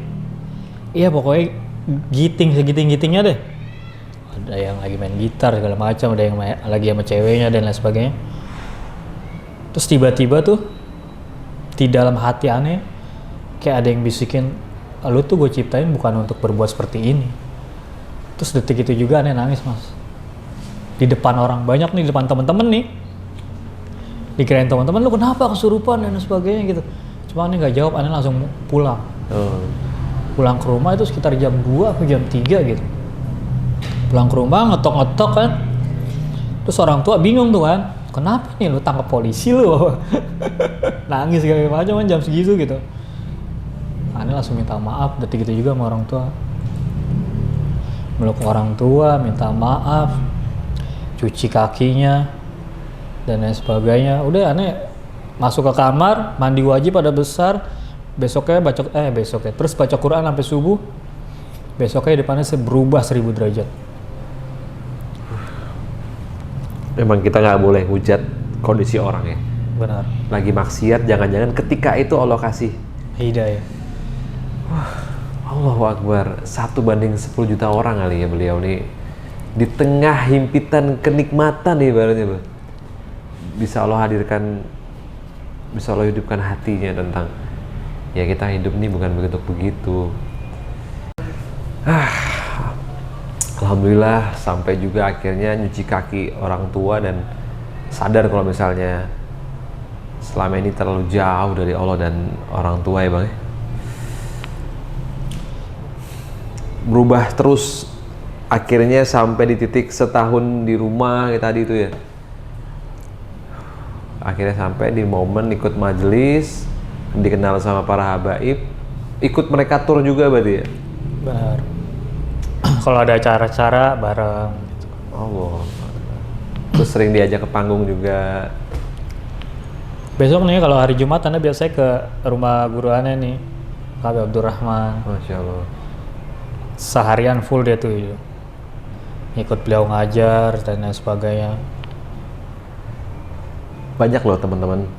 pokoknya segiting-gitingnya deh. Ada yang lagi main gitar segala macam, ada yang lagi sama ceweknya dan lain sebagainya. Terus tiba-tiba tuh di dalam hati aneh kayak ada yang bisikin, lu tuh gue ciptain bukan untuk berbuat seperti ini. Terus detik itu juga aneh nangis Mas. Di depan orang banyak nih, di depan temen-temen nih. Dikirain teman-teman, lu kenapa kesurupan dan sebagainya gitu. Cuma aneh nggak jawab, aneh langsung pulang. Pulang ke rumah itu sekitar jam 2 atau jam 3 gitu. Pulang ke rumah ngetok-ngetok kan. Terus orang tua bingung tuh kan. Kenapa nih lu tangkap polisi lu? Nangis segala macam kan jam segitu gitu. Aneh langsung minta maaf, detik itu juga sama orang tua. Meluk orang tua, minta maaf, cuci kakinya, dan lain sebagainya. Udah aneh masuk ke kamar, mandi wajib pada besar, besoknya terus baca Quran sampai subuh. Besoknya depannya berubah 1000 derajat. Memang kita nggak boleh hujat kondisi orang ya. Benar. Lagi maksiat, jangan-jangan ketika itu Allah kasih hidayah. Allahu Akbar, 1/10 juta orang kali ya beliau nih. Di tengah himpitan kenikmatan nih ibaratnya Bang. Bisa Allah hidupkan hatinya tentang ya kita hidup nih bukan begitu. alhamdulillah sampai juga akhirnya nyuci kaki orang tua dan sadar kalau misalnya selama ini terlalu jauh dari Allah dan orang tua ya Bang ya. Berubah terus akhirnya sampai di titik setahun di rumah kayak tadi itu ya. Akhirnya sampai di momen ikut majelis, dikenal sama para habaib, ikut mereka tur juga berarti ya? Benar. Kalau ada acara-acara bareng gitu. Allah. Terus sering diajak ke panggung juga. Besok nih kalau hari Jumat Anda biasanya ke rumah guru Anda nih, Habib Abdurrahman. Masya Allah. Seharian full dia tuh. Ikut beliau ngajar dan lain sebagainya. Banyak loh teman-teman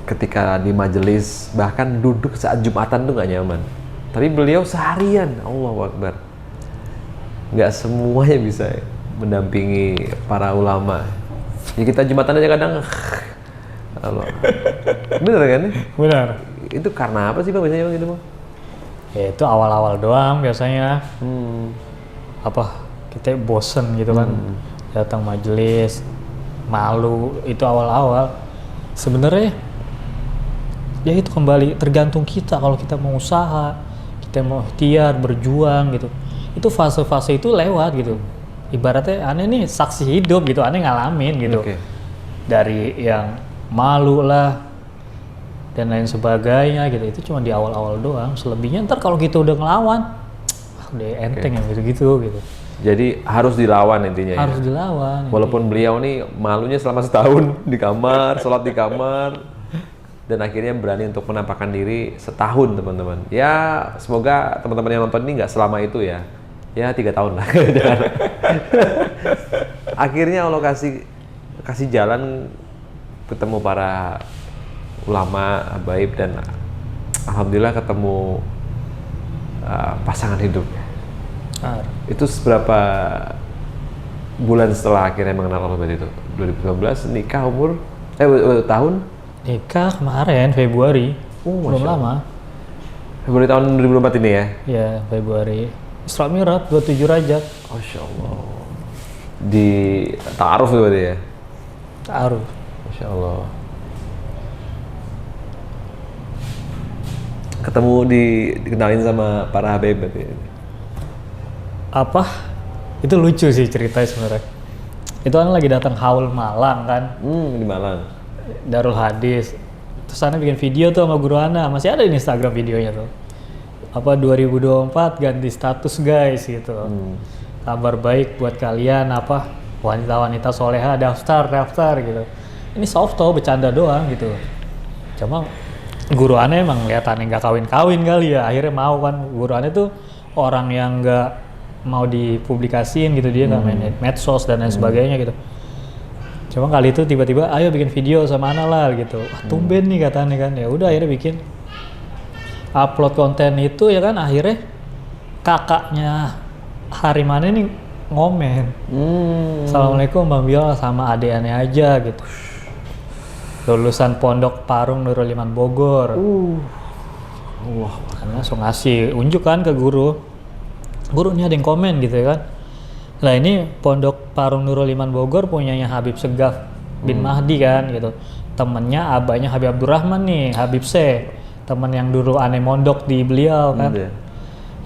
ketika di majelis bahkan duduk saat Jumatan tuh nggak nyaman, tapi beliau seharian, Allahu Akbar, nggak semuanya bisa mendampingi para ulama ya. Kita Jumatan aja kadang Allah. Bener kan? Benar. Itu karena apa sih Bang biasanya Bang gitu Bang? Ya itu awal-awal doang biasanya. Apa kita bosen gitu kan, datang majelis malu, itu awal-awal. Sebenarnya ya itu kembali tergantung kita. Kalau kita mau usaha, kita mau ikhtiar, berjuang gitu, itu fase-fase itu lewat gitu. Ibaratnya aneh nih saksi hidup gitu, aneh ngalamin gitu. Dari yang malu lah dan lain sebagainya gitu, itu cuma di awal-awal doang. Selebihnya ntar kalau kita udah ngelawan, udah enteng yang gitu-gitu gitu. Jadi harus dilawan intinya. Harus dilawan. Walaupun beliau nih malunya selama setahun di kamar, sholat di kamar, dan akhirnya berani untuk menampakkan diri setahun teman-teman. Ya semoga teman-teman yang nonton ini nggak selama itu ya. Ya 3 tahun lah. Akhirnya Allah kasih jalan ketemu para ulama, habaib, dan alhamdulillah ketemu pasangan hidup. Itu seberapa bulan setelah akhirnya mengenal Allah berarti itu? 2019 nikah umur tahun? Nikah kemarin Februari. Belum lama. Februari tahun 2024 ini ya? Ya Februari. Isra Mi'raj 27 Rajab. Masya Allah. Di ta'aruf itu berarti ya? Ta'aruf. Masya Allah. Ketemu dikenalin sama para habaib berarti. Apa? Itu lucu sih ceritanya sebenarnya. Itu kan lagi datang haul Malang kan? Di Malang. Darul Hadis. Terus Ana bikin video tuh sama guru Ana, masih ada di Instagram videonya tuh. Apa 2024 ganti status guys gitu. Kabar baik buat kalian apa wanita-wanita soleha daftar gitu. Ini soft tau, bercanda doang gitu. Cuma guru Ana emang lihat Ana nggak kawin-kawin kali ya, akhirnya mau kan. Guru Ana tuh orang yang nggak mau dipublikasiin gitu, dia nggak main medsos dan lain sebagainya gitu. Cuma kali itu tiba-tiba ayo bikin video sama Ana lah gitu. Wah, tumben nih katanya kan. Ya udah akhirnya bikin upload konten itu ya kan, akhirnya kakaknya Harimane nih ngomen. Assalamualaikum Bang Biol, sama adik-aneh aja gitu. Lulusan Pondok Parung Nurul Iman Bogor. Allah. Karena langsung ngasih unjuk kan ke guru. Guru ini ada yang komen gitu ya kan. Lah ini Pondok Parung Nurul Iman Bogor punyanya Habib Segaf bin Mahdi kan gitu. Temennya abahnya Habib Abdurrahman nih, Habib C. Temen yang dulu aneh mondok di beliau kan.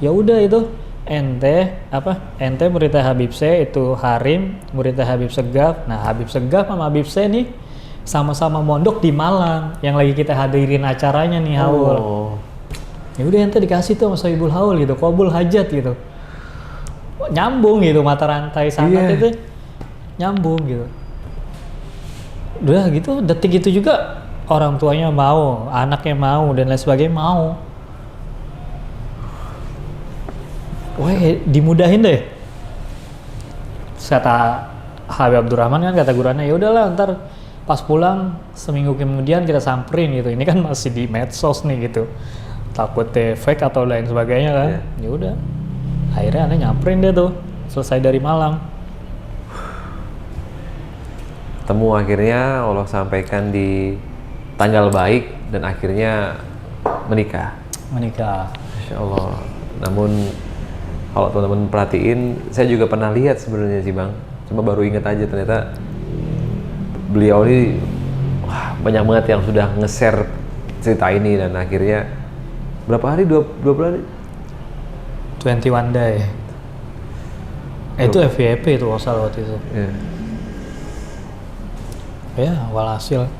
Ya udah itu ente muridnya Habib C, itu Harim muridnya Habib Segaf. Nah Habib Segaf sama Habib C nih sama-sama mondok di Malang yang lagi kita hadirin acaranya nih haul. Ya udah ente dikasih tuh sama Sohibul Haul gitu, qabul hajat gitu. Nyambung gitu mata rantai sangat itu nyambung gitu. Udah gitu detik itu juga orang tuanya mau, anaknya mau dan lain sebagainya mau. Wah dimudahin deh. Kata Habib Abdurrahman kan, kata gurunya ya udahlah ntar pas pulang seminggu kemudian kita samperin gitu. Ini kan masih di medsos nih gitu. Takutnya fake atau lain sebagainya kan. Ya udah. Akhirnya aneh nyamperin dia tuh, selesai dari Malang. Temu akhirnya Allah sampaikan di tanggal baik dan akhirnya menikah. Menikah. Masya Allah. Namun kalau teman-teman perhatiin, saya juga pernah lihat sebenarnya sih Bang. Cuma baru ingat aja ternyata beliau ini banyak banget yang sudah nge-share cerita ini dan akhirnya berapa hari? 20 hari? 21 day. Itu FYP itu salah waktu itu. Ya, walhasil.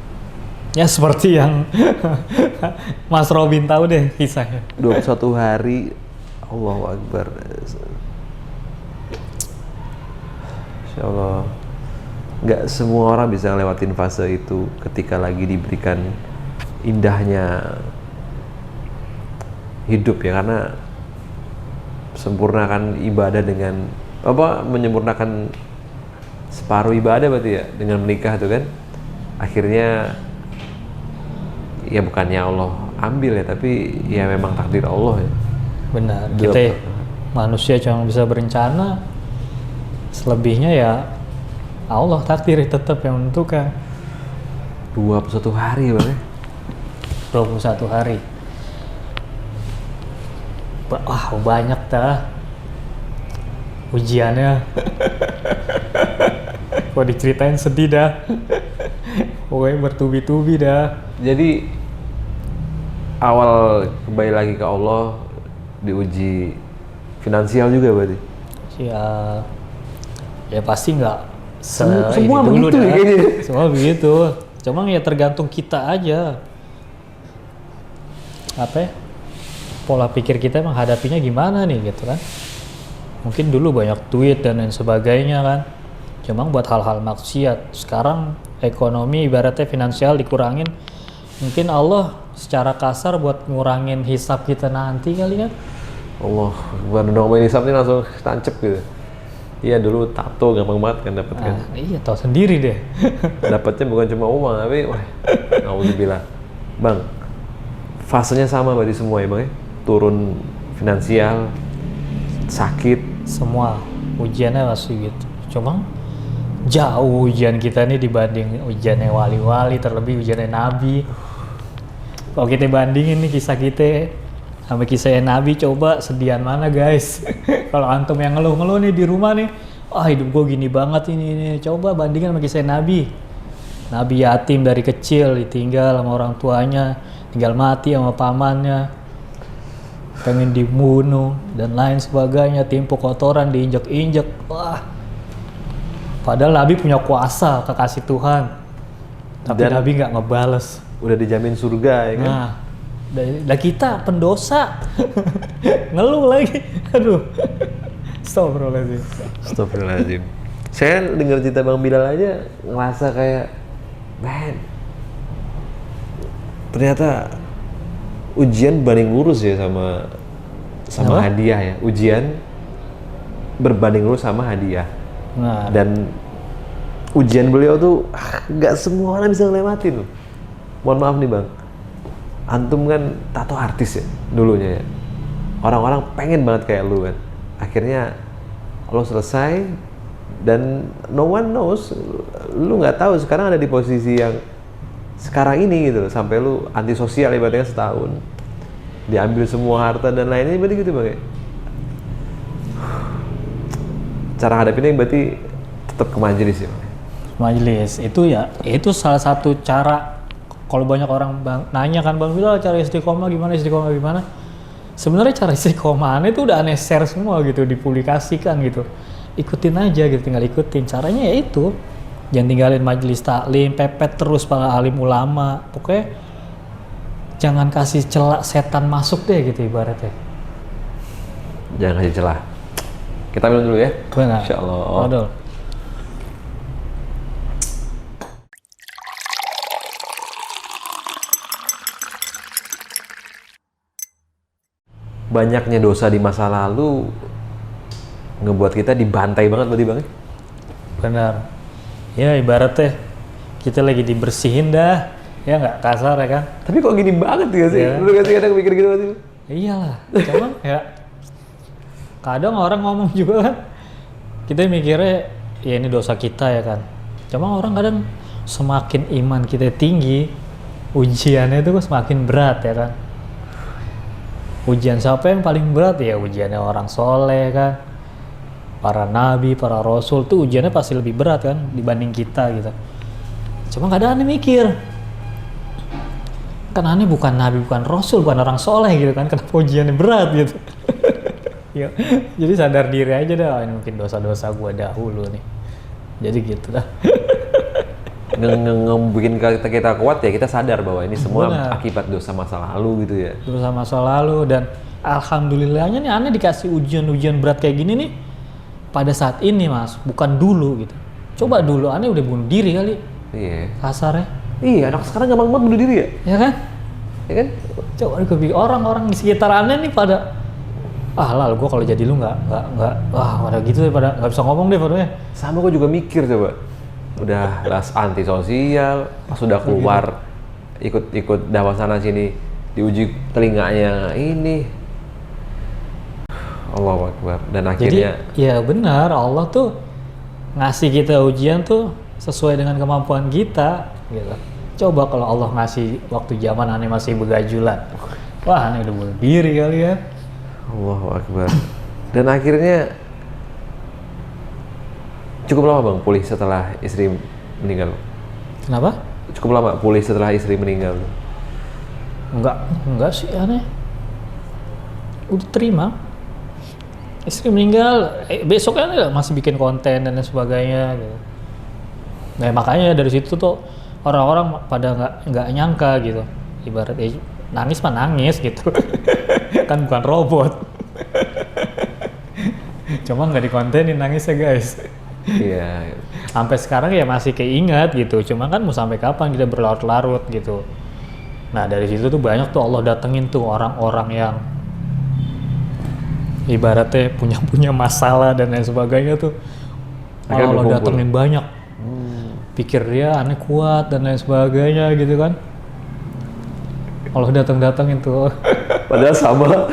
Ya seperti yang Mas Robin tahu deh kisahnya. 21 hari, Allahu Akbar. Insya Allah. Nggak semua orang bisa lewatin fase itu ketika lagi diberikan indahnya hidup ya, karena sempurnakan ibadah dengan menyempurnakan separuh ibadah berarti ya dengan menikah tuh kan, akhirnya ya bukannya Allah ambil ya, tapi ya memang takdir Allah ya. Benar, kita manusia cuma bisa berencana, selebihnya ya Allah takdir tetap yang menentukan. 21 hari Bang ya? 21 hari. Wah, banyak dah ujiannya. Kalau diceritain sedih dah. Pokoknya bertubi-tubi dah. Jadi awal kembali lagi ke Allah, diuji finansial juga berarti? Ya pasti nggak semua dulu begitu dah. Ya kayaknya. Semua begitu. Cuma ya tergantung kita aja. Apa ya? Pola pikir kita menghadapinya gimana nih gitu kan. Mungkin dulu banyak duit dan lain sebagainya kan. Cuma buat hal-hal maksiat. Sekarang ekonomi ibaratnya finansial dikurangin. Mungkin Allah secara kasar buat ngurangin hisab kita nanti kali kan. Allah, bukan dong main hisab ini langsung tancep gitu. Iya dulu tato gampang banget kan dapat kan. Iya tahu sendiri deh. Dapatnya bukan cuma uang tapi alhamdulillah. Bang, fasenya sama berarti semua ya Bang ya? Turun finansial, sakit. Semua ujiannya masih gitu. Cuma jauh ujian kita nih dibanding ujiannya wali-wali, terlebih ujiannya Nabi. Kalau kita bandingin nih kisah kita sama kisah Nabi, coba sedian mana guys? Kalau antum yang ngeluh-ngeluh nih di rumah nih, hidup gue gini banget ini. Coba bandingin sama kisah Nabi. Nabi yatim dari kecil, ditinggal sama orang tuanya, tinggal mati sama pamannya, pengen dibunuh dan lain sebagainya, timpuk kotoran, diinjek-injek. Wah. Padahal Nabi punya kuasa, kekasih Tuhan. Tapi dan Nabi nggak ngebales. Udah dijamin surga ya kan? Nah, dan kita pendosa. Ngeluh lagi. Aduh. Astagfirullahaladzim. Saya dengar cerita Bang Bilal aja ngerasa kayak, man, ternyata ujian banding lurus ya sama hadiah ya. Ujian berbanding lurus sama hadiah. Nah, dan ujian beliau tuh nggak semua orang bisa ngelewatin loh. Mohon maaf nih Bang, antum kan tato artis ya dulunya ya. Orang-orang pengen banget kayak lu kan. Akhirnya lo selesai dan no one knows, lu nggak tahu sekarang ada di posisi yang sekarang ini gitu loh, sampai lu antisosial ibaratnya setahun, diambil semua harta dan lainnya berarti gitu Bang ya. Cara hadapinnya berarti tetap ke majelis ya Bang. Majelis itu salah satu cara. Kalau banyak orang nanya kan Bang Bilal cara istiqomah gimana. Sebenarnya cara istiqomahnya itu udah aneh share semua gitu, dipublikasikan gitu. Ikutin aja gitu, tinggal ikutin. Caranya ya itu. Jangan tinggalin majelis taklim, pepet terus para alim ulama. Pokoknya jangan kasih celah setan masuk deh gitu ibaratnya. Jangan kasih celah. Kita minum dulu ya. Benar. Insyaallah. Betul. Banyaknya dosa di masa lalu ngebuat kita dibantai banget berarti Bang. Benar. Ya ibaratnya kita lagi dibersihin dah, ya nggak kasar ya kan? Tapi kok gini banget ya sih? Ya. Lu kadang mikir gitu berarti? Iyalah, cuman ya kadang orang ngomong juga kan, kita mikirnya ya ini dosa kita ya kan. Cuma orang kadang semakin iman kita tinggi, ujiannya itu semakin berat ya kan. Ujian siapa yang paling berat? Ya ujiannya orang soleh kan, para nabi, para rasul tuh ujiannya pasti lebih berat kan dibanding kita gitu. Cuma kadang aneh mikir, kan aneh bukan nabi, bukan rasul, bukan orang soleh gitu kan, kenapa ujiannya berat gitu. Ya, jadi sadar diri aja dah, ini mungkin dosa-dosa gua dahulu nih. Jadi gitu dah. Bikin kita kuat ya, kita sadar bahwa ini semua Benar. akibat dosa masa lalu gitu ya. Dosa masa lalu, dan alhamdulillahnya nih aneh dikasih ujian-ujian berat kayak gini nih pada saat ini mas, bukan dulu gitu. Coba dulu aneh udah bunuh diri kali, Iya. kasarnya. Iya, anak sekarang gampang banget bunuh diri ya. Ya kan? Ya kan? Coba gue pikir orang-orang di sekitar aneh nih pada lal gue kalau jadi lu nggak pada gitu deh, pada nggak bisa ngomong deh padanya. Sama gue juga mikir coba. Udah las antisosial, pas udah keluar ikut dakwah sana sini, diuji telinganya ini. Allahu Akbar. Dan akhirnya Jadi ya benar, Allah tuh ngasih kita ujian tuh sesuai dengan kemampuan kita gitu. Coba kalau Allah ngasih waktu zaman aneh masih begajulan, wah aneh udah bunuh diri kali ya. Allahu Akbar. Dan akhirnya cukup lama bang pulih setelah istri meninggal. Kenapa? Cukup lama pulih setelah istri meninggal. Enggak sih aneh. Udah terima. Istri meninggal, besoknya aneh masih bikin konten dan lain sebagainya gitu. Nah makanya dari situ tuh orang-orang pada nggak nyangka gitu. Ibarat nangis mah nangis gitu. Kan bukan robot. Cuma nggak dikontenin nangisnya guys. Iya. Sampai sekarang ya masih keingat gitu. Cuma kan mau sampai kapan kita berlarut-larut gitu. Nah dari situ tuh banyak tuh Allah datengin tuh orang-orang yang ibaratnya punya masalah dan lain sebagainya tuh. Akhirnya Allah berkumpul. datengin banyak. Pikir dia aneh kuat dan lain sebagainya gitu kan. Allah datengin tuh. Padahal sama.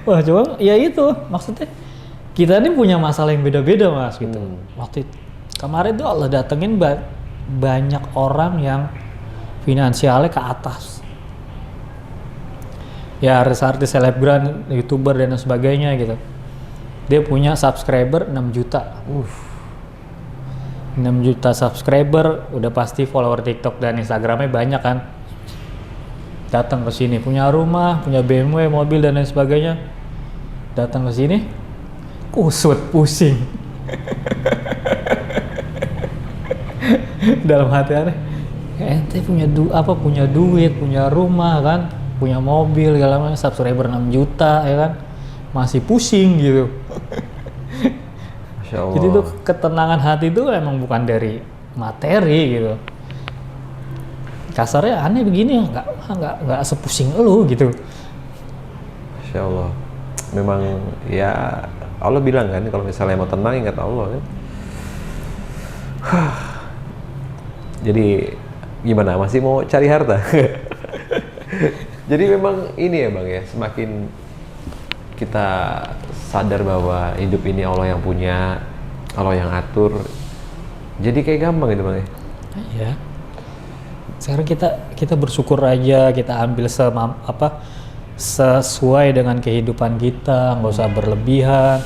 Wah coba ya itu maksudnya kita ini punya masalah yang beda-beda mas gitu. Waktu kemarin tuh Allah datengin banyak orang yang finansialnya ke atas. Ya artis-artis selebgram, youtuber dan sebagainya gitu. Dia punya subscriber 6 juta. 6 juta subscriber, udah pasti follower TikTok dan Instagramnya banyak kan. Datang ke sini punya rumah, punya BMW, mobil dan lain sebagainya. Datang ke sini, kusut, pusing. Dalam hati aneh, ente punya duit, punya rumah kan, punya mobil, segala macam, subscriber 6 juta ya kan, masih pusing gitu. Masya Allah. Jadi tuh ketenangan hati itu emang bukan dari materi gitu. Kasarnya aneh begini nggak sepusing elu gitu. Masya Allah. Memang ya Allah bilang kan kalau misalnya mau tenang ingat Allah kan. Jadi gimana, masih mau cari harta? Jadi memang ini ya bang ya, semakin kita sadar bahwa hidup ini Allah yang punya, Allah yang atur, jadi kayak gampang gitu bang ya. Iya. Sekarang kita bersyukur aja, kita ambil sesuai dengan kehidupan kita, nggak usah berlebihan,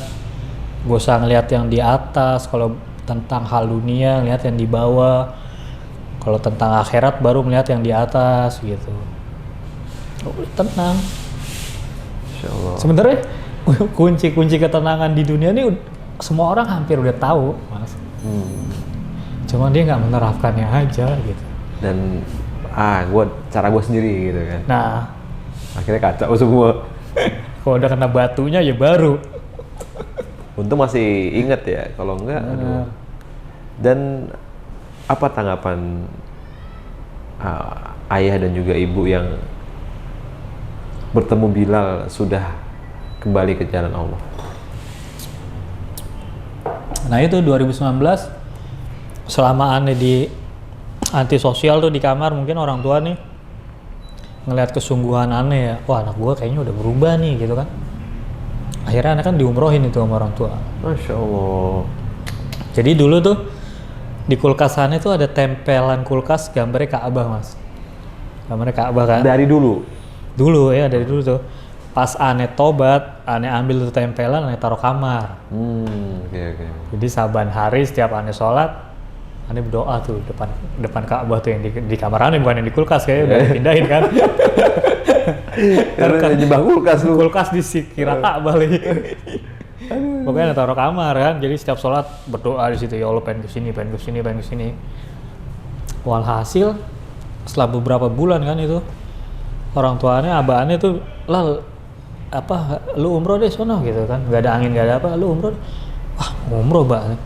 nggak usah ngelihat yang di atas. Kalau tentang hal dunia, ngelihat yang di bawah. Kalau tentang akhirat, baru melihat yang di atas gitu. Tenang. Masya Allah. Sebenarnya kunci ketenangan di dunia ini semua orang hampir udah tahu, mas. Cuma dia nggak menerapkannya aja gitu. Dan cara gue sendiri gitu kan. Nah, Akhirnya kacau semua. kalau udah kena batunya ya baru. Untung masih inget ya, kalau enggak, aduh. Dan apa tanggapan ayah dan juga ibu yang bertemu Bilal sudah kembali ke jalan Allah? Nah itu 2019, selama aneh di antisosial tuh di kamar, mungkin orang tua nih ngelihat kesungguhan aneh ya, wah anak gua kayaknya udah berubah nih gitu kan. Akhirnya anak kan diumrohin itu sama orang tua. Masya Allah. Jadi dulu tuh di kulkas aneh tuh ada tempelan kulkas gambarnya Ka'bah mas. Gambarnya Ka'bah kan. Dari dulu? Dulu ya, dari dulu tuh. Pas aneh tobat, aneh ambil tuh tempelan, aneh taruh kamar. Oke. Jadi saban hari setiap aneh sholat, aneh berdoa tuh depan Ka'bah tuh yang di kamar aneh, bukan yang di kulkas kayaknya udah dipindahin kan. Karena nyembah kulkas lu. Kulkas kira Ka'bah lagi. Pokoknya aneh taruh kamar kan. Jadi setiap sholat berdoa di situ, ya Allah pengen kesini. Walhasil setelah beberapa bulan kan itu, orang tuanya, abah aneh tuh, lu umroh deh sono gitu kan, nggak ada angin nggak ada apa, lu umroh deh. Wah umroh mbak,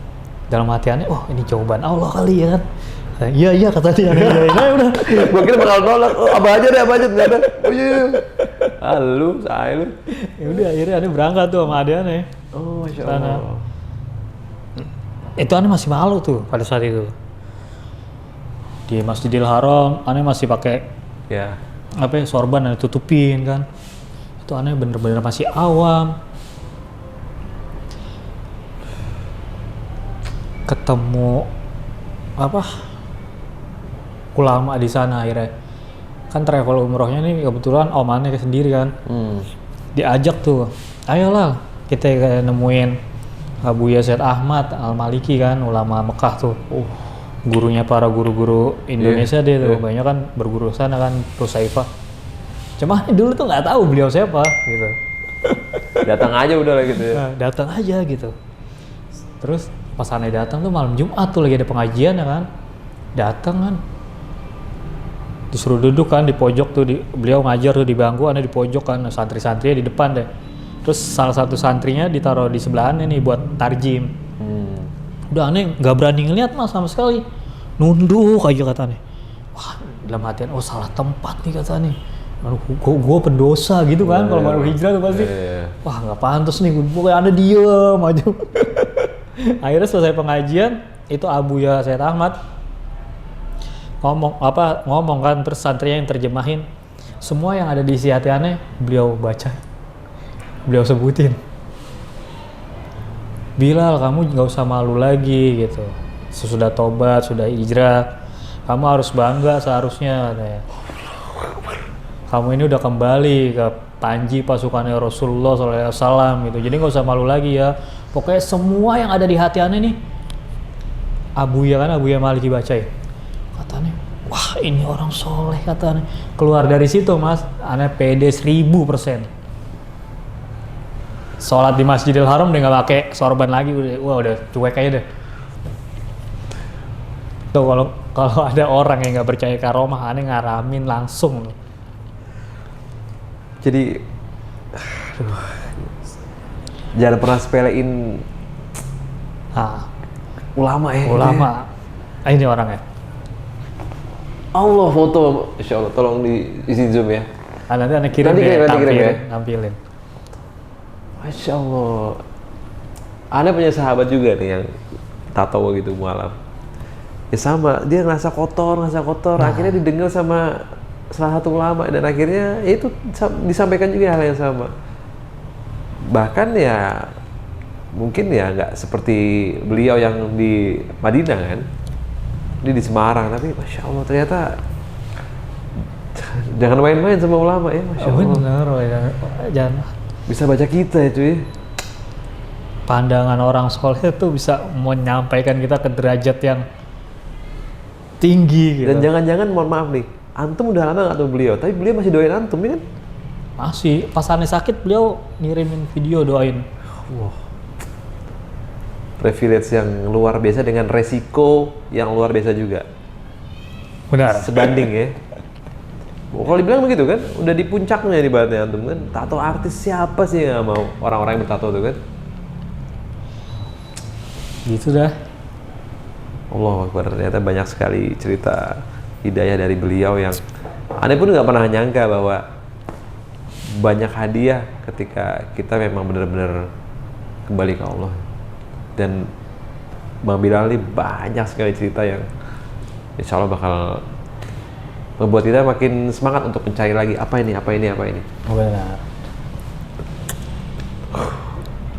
dalam hati aneh, oh ini jawaban Allah kali ya kan. Iya kata dia, nah udah. Gua kira bakal nolak, abah aja nggak ada. Oh iya. Lu. Ya udah akhirnya aneh berangkat tuh sama adik aneh. Oh Masya Allah. Itu aneh masih malu tuh pada saat itu. Di Masjidil Haram, aneh masih pakai sorban aneh tutupin kan. Itu aneh bener-bener masih awam. Ketemu ulama di sana akhirnya. Kan travel umrohnya nih kebetulan om aneh sendiri kan. Diajak tuh, ayolah kita nemuin Abuya Said Ahmad Al-Maliki kan, ulama Mekah tuh. Gurunya para guru-guru Indonesia dia tuh, banyak kan berguru sana kan, Rusaifah. Cuma dulu tuh nggak tahu beliau siapa gitu. Datang aja udah lah gitu ya. Nah, datang aja gitu. Terus pas aneh datang tuh malam Jumat tuh lagi ada pengajian ya kan. Datang kan. Disuruh duduk kan di pojok tuh, beliau ngajar tuh di bangku, aneh di pojok kan, santri-santrinya di depan deh. Terus salah satu santrinya ditaruh di sebelah aneh nih buat tarjim. Udah aneh nggak berani ngeliat mas sama sekali, nunduk aja kata aneh. Wah dalam hatian, oh salah tempat nih kata aneh. Gue pendosa gitu kan, kalau baru hijrah tuh pasti. Wah nggak pantas nih, pokoknya aneh diem aja. Akhirnya selesai pengajian, itu Abuya Said Ahmad ngomong kan, terus santrinya yang terjemahin. Semua yang ada di isi hati aneh, beliau baca, beliau sebutin. Bilal, kamu nggak usah malu lagi gitu. Sesudah tobat, sudah hijrah, kamu harus bangga seharusnya katanya. Kamu ini udah kembali ke panji pasukannya Rasulullah SAW gitu. Jadi nggak usah malu lagi ya. Pokoknya semua yang ada di hati aneh nih, Abuya Maliki bacain. Katanya, wah ini orang soleh katanya. Keluar dari situ mas, aneh pede 1000%. Sholat di Masjidil Haram udah nggak pakai sorban lagi, udah cuek aja deh. Tuh kalau ada orang yang nggak percaya karomah, aneh ngaramin langsung. Jadi, jangan pernah sepelein ulama ya. Ulama, ini orangnya. Allah foto, Insya Allah, tolong diisi zoom ya. Nanti aneh kirim ya, nampilin. Masya Allah. Anda punya sahabat juga nih yang tato gitu mualaf. Ya sama, dia ngerasa kotor. Akhirnya didengar sama salah satu ulama dan akhirnya ya itu disampaikan juga hal yang sama. Bahkan ya mungkin ya nggak seperti beliau yang di Madinah kan, dia di Semarang, tapi Masya Allah ternyata jangan main-main sama ulama ya, Masya Allah. Benar, jangan. Bisa baca kita ya cuy. Pandangan orang soleh tuh bisa menyampaikan kita ke derajat yang tinggi gitu. Dan jangan-jangan mohon maaf nih, antum udah lama nggak tahu beliau, tapi beliau masih doain antum ya kan? Masih, pas aneh sakit beliau ngirimin video doain. Wah, privilege yang luar biasa dengan resiko yang luar biasa juga. Benar. Sebanding ya. Kalau dibilang begitu kan, udah di puncaknya di baratnya antum kan. Tato artis siapa sih yang nggak mau orang-orang yang bertato tuh kan? Gitu dah. Allah Akbar, ternyata banyak sekali cerita hidayah dari beliau yang aneh pun nggak pernah nyangka bahwa banyak hadiah ketika kita memang benar-benar kembali ke Allah. Dan Bang Bilal ini banyak sekali cerita yang insya Allah bakal membuat kita makin semangat untuk mencari lagi apa ini. Benar.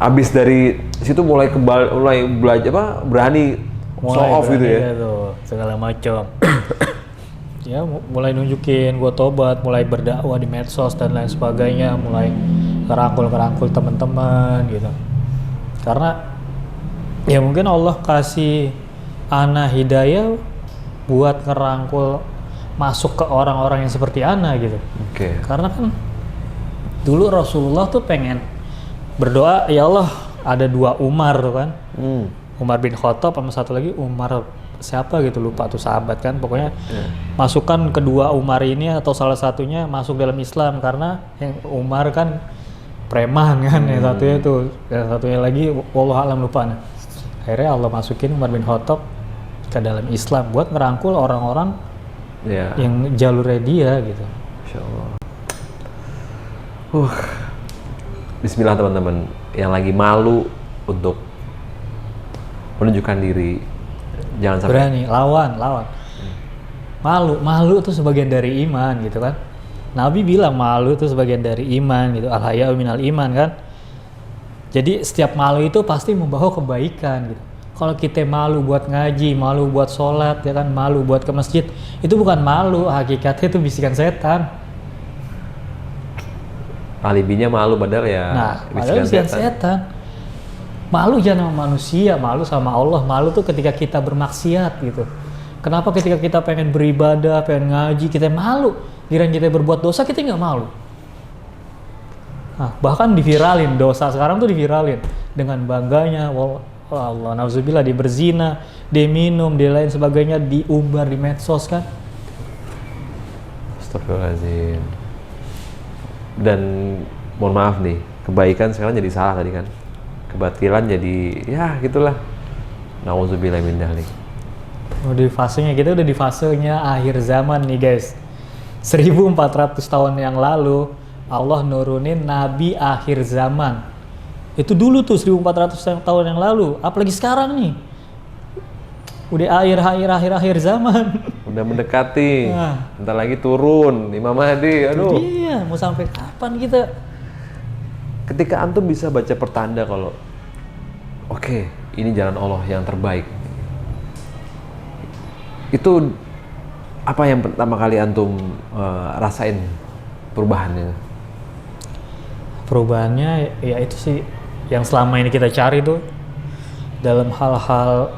Abis dari situ mulai belajar berani show off gitu ya. Tuh, segala macam. Ya mulai nunjukin gue tobat, mulai berdakwah di medsos dan lain sebagainya, mulai ngerangkul teman-teman gitu. Karena ya mungkin Allah kasih ana hidayah buat ngerangkul masuk ke orang-orang yang seperti ana gitu. Oke. Karena kan dulu Rasulullah tuh pengen berdoa, ya Allah ada 2 Umar tuh kan. Umar bin Khattab sama satu lagi Umar siapa gitu, lupa tuh sahabat kan, pokoknya masukkan kedua Umar ini atau salah satunya masuk dalam Islam, karena yang Umar kan preman kan, yang satunya tuh, yang satunya lagi wallahu alam lupa. Nah, akhirnya Allah masukin Umar bin Khattab ke dalam Islam buat ngerangkul orang-orang yang jalurnya dia gitu. Insya Allah. Bismillah teman-teman yang lagi malu untuk menunjukkan diri, jangan sampai berani lawan. Malu itu sebagian dari iman gitu kan. Nabi bilang malu itu sebagian dari iman gitu. Al-haya'u minal iman kan. Jadi setiap malu itu pasti membawa kebaikan gitu. Kalau kita malu buat ngaji, malu buat sholat ya kan, malu buat ke masjid, itu bukan malu, hakikatnya itu bisikan setan. alibinya malu padahal ya padahal bisikan setan. Malu jangan sama manusia, malu sama Allah. Malu tuh ketika kita bermaksiat gitu. Kenapa ketika kita pengen beribadah, pengen ngaji, kita malu. Giliran kita berbuat dosa, kita nggak malu. Nah, bahkan diviralin, dosa sekarang tuh diviralin. Dengan bangganya, Allah, nauzubillah, dia berzina, dia minum, dia lain sebagainya, diumbar di medsos kan. Astagfirullahaladzim. Dan mohon maaf nih, kebaikan sekarang jadi salah tadi kan. Kebatilan jadi ya gitulah. Nauzubillah min dzalik. Udah di fasenya, kita udah di fasenya akhir zaman nih guys. 1400 tahun yang lalu Allah nurunin nabi akhir zaman. Itu dulu tuh 1400 tahun yang lalu, apalagi sekarang nih. Udah akhir zaman. Udah mendekati. Bentar lagi turun Imam Mahdi. Aduh. Iya, mau sampai kapan kita? Ketika antum bisa baca pertanda kalau oke, ini jalan Allah yang terbaik, itu apa yang pertama kali antum rasain perubahannya? Perubahannya ya itu sih yang selama ini kita cari tuh, dalam hal-hal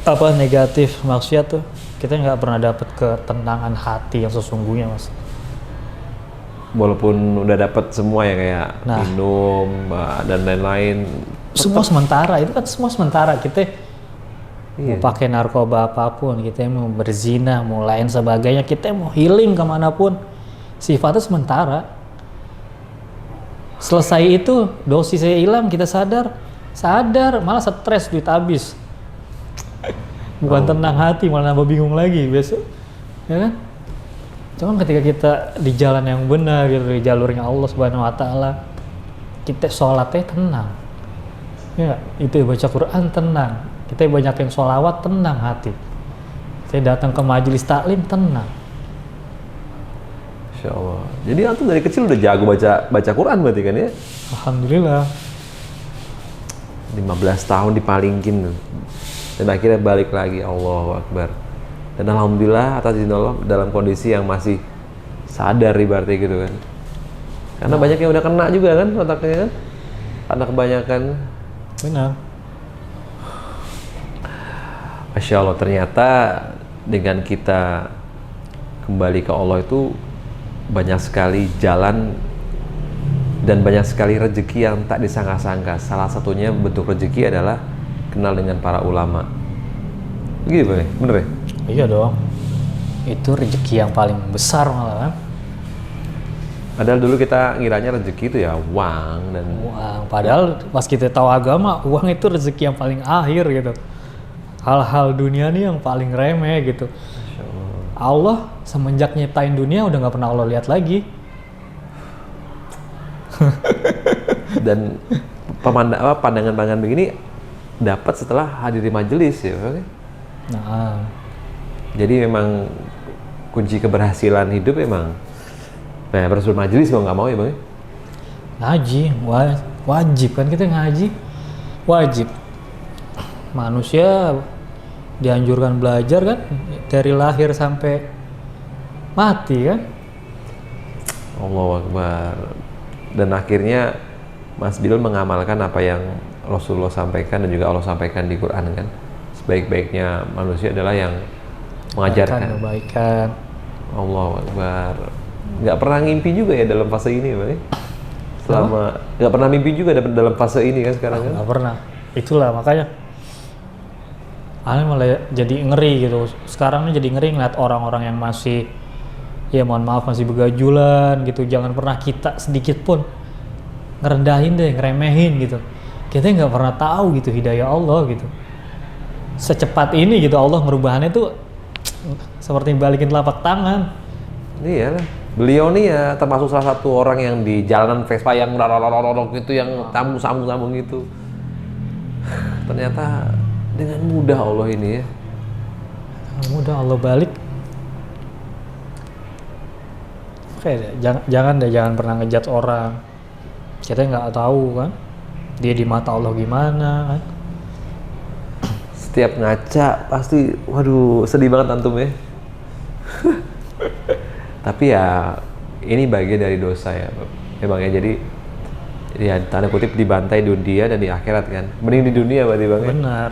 apa negatif, maksiat tuh kita nggak pernah dapat ketenangan hati yang sesungguhnya, Mas. Walaupun udah dapat semua ya kayak minum dan lain-lain, semua sementara, itu kan semua sementara. Kita mau pakai narkoba apapun, kita mau berzina, mau lain sebagainya, kita mau healing kemanapun, sifatnya sementara. Selesai itu dosisnya hilang, kita sadar malah stres, duit habis. Bukan tenang hati, malah nambah bingung lagi besok, ya kan? Cuman ketika kita di jalan yang benar gitu, di jalurnya Allah Subhanahu wa taala, kita sholatnya tenang. Ya, itu baca Quran tenang. Kita banyakin sholawat tenang hati. Kita datang ke majelis taklim tenang. Insya Allah. Jadi antum dari kecil udah jago baca Quran berarti kan ya? Alhamdulillah. 15 tahun dipalingkin dan akhirnya balik lagi, Allahu Akbar. Dan alhamdulillah atas izin Allah dalam kondisi yang masih sadar ibaratnya gitu kan. Karena banyak yang udah kena juga kan otaknya kan. Karena kebanyakan. Benar. Masya Allah, ternyata dengan kita kembali ke Allah itu banyak sekali jalan dan banyak sekali rezeki yang tak disangka-sangka. Salah satunya bentuk rezeki adalah kenal dengan para ulama. Gitu ya? Bener ya? Iya dong. Itu rezeki yang paling besar malah kan. Padahal dulu kita ngiranya rezeki itu ya uang dan uang. Padahal pas kita tahu agama, uang itu rezeki yang paling akhir gitu. Hal-hal dunia nih yang paling remeh gitu. Allah semenjak nyiptain dunia udah nggak pernah Allah lihat lagi. Dan pandangan-pandangan begini dapat setelah hadir di majelis ya. Nah, jadi memang kunci keberhasilan hidup emang harus bermajelis mau nggak mau ya bang. Ngaji wajib kan, kita ngaji wajib. Manusia dianjurkan belajar kan dari lahir sampai mati kan. Allahu Akbar. Dan akhirnya Mas Bilal mengamalkan apa yang Rasulullah sampaikan dan juga Allah sampaikan di Quran kan. Sebaik-baiknya manusia adalah yang mengajarkan Kebaikan. Allahu Akbar. Nggak pernah ngimpi juga ya dalam fase ini Bang? Selama nggak pernah mimpi juga dalam fase ini kan sekarang kan? Nggak pernah. Itulah makanya aneh malah jadi ngeri gitu. Sekarang ini jadi ngeri ngeliat orang-orang yang masih, ya mohon maaf, masih begajulan gitu. Jangan pernah kita sedikit pun ngerendahin deh, ngeremehin gitu. Kita nggak pernah tahu gitu hidayah Allah gitu. Secepat ini gitu Allah merubahannya tuh seperti balikin telapak tangan. Iya lah. Beliau nih ya termasuk salah satu orang yang di jalanan Vespa yang gitu, yang sambung gitu. Ternyata dengan mudah Allah ini ya. Mudah Allah balik. Oke deh, jangan pernah ngejudge orang. Kita nggak tahu kan dia di mata Allah gimana kan. Setiap ngaca pasti, waduh sedih banget antum ya. Tapi ya ini bagian dari dosa ya Bang ya. Jadi ya tanda kutip dibantai dunia dan di akhirat kan. Mending di dunia berarti Bang ya. Benar.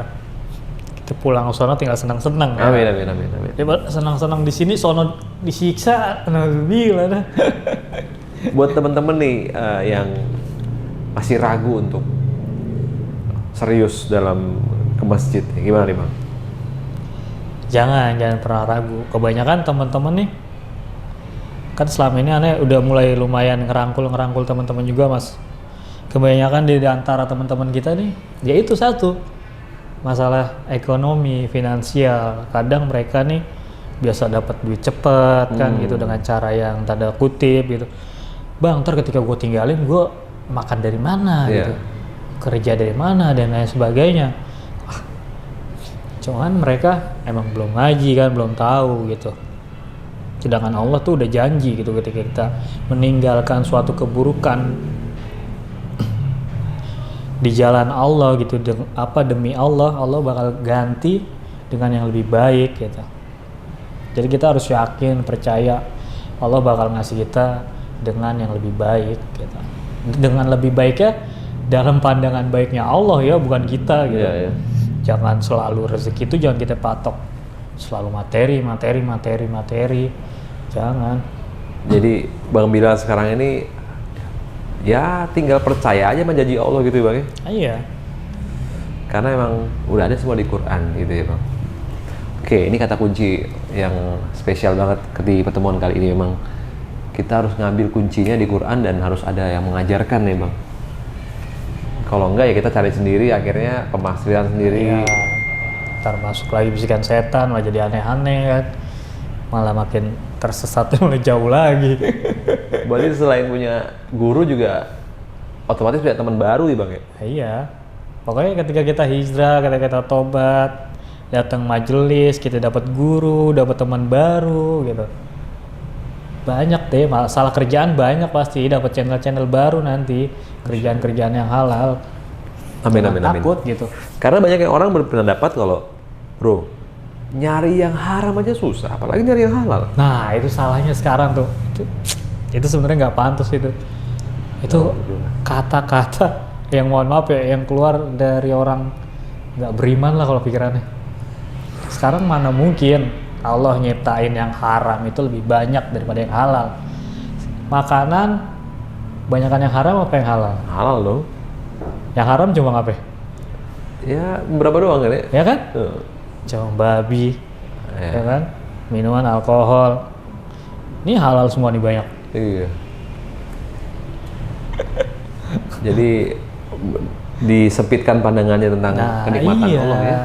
Kita pulang ke sono tinggal senang-senang. Amin. Dia senang-senang di sini, sono disiksa. Alhamdulillah dah. Buat teman-teman nih yang masih ragu untuk serius dalam ke masjid, gimana nih Bang? Jangan pernah ragu. Kebanyakan teman-teman nih kan selama ini aneh udah mulai lumayan ngerangkul teman-teman juga Mas. Kebanyakan di antara teman-teman kita nih, ya itu satu, masalah ekonomi, finansial. Kadang mereka nih biasa dapat duit cepet kan gitu dengan cara yang tanda kutip gitu. Bang, ntar ketika gue tinggalin, gue makan dari mana gitu, kerja dari mana dan lain sebagainya. Cuman mereka emang belum ngaji kan, belum tahu gitu. Sedangkan Allah tuh udah janji gitu ketika kita meninggalkan suatu keburukan di jalan Allah gitu, demi Allah bakal ganti dengan yang lebih baik gitu. Jadi kita harus yakin, percaya Allah bakal ngasih kita dengan yang lebih baik gitu. Dengan lebih baiknya dalam pandangan baiknya Allah ya, bukan kita gitu. Jangan selalu rezeki itu jangan kita patok selalu materi. Jangan. Jadi Bang Bilal sekarang ini ya tinggal percaya aja sama janji Allah gitu ya Bang ya? Iya. Karena emang udah ada semua di Quran gitu ya Bang. Oke, ini kata kunci yang spesial banget di pertemuan kali ini memang. Kita harus ngambil kuncinya di Quran dan harus ada yang mengajarkan nih Bang. Kalau enggak ya kita cari sendiri, akhirnya pemastian sendiri. Iya. Ntar masuk lagi bisikan setan, malah jadi aneh-aneh kan. Malah makin tersesatnya mulai jauh lagi. Berarti selain punya guru juga otomatis punya teman baru ya Bang ya? Iya. Pokoknya ketika kita hijrah, ketika kita tobat, datang majelis, kita dapat guru, dapat teman baru gitu. Banyak deh, masalah kerjaan banyak pasti, dapat channel-channel baru nanti, kerjaan-kerjaan yang halal. Amin. Takut gitu. Karena banyak yang orang berpendapat kalau, bro, nyari yang haram aja susah, apalagi nyari yang halal. Nah, itu salahnya sekarang tuh. Itu sebenarnya nggak pantas itu. Itu kata-kata yang mohon maaf ya, yang keluar dari orang nggak beriman lah kalau pikirannya. Sekarang mana mungkin Allah nyiptain yang haram itu lebih banyak daripada yang halal. Makanan banyakan yang haram apa yang halal? Halal dong. Yang haram cuma apa? Ya berapa doang kan ya? Ya kan? Cuma babi, ya kan? Minuman, alkohol. Ini halal semua nih banyak. Iya. Jadi disempitkan pandangannya tentang kenikmatan Allah ya.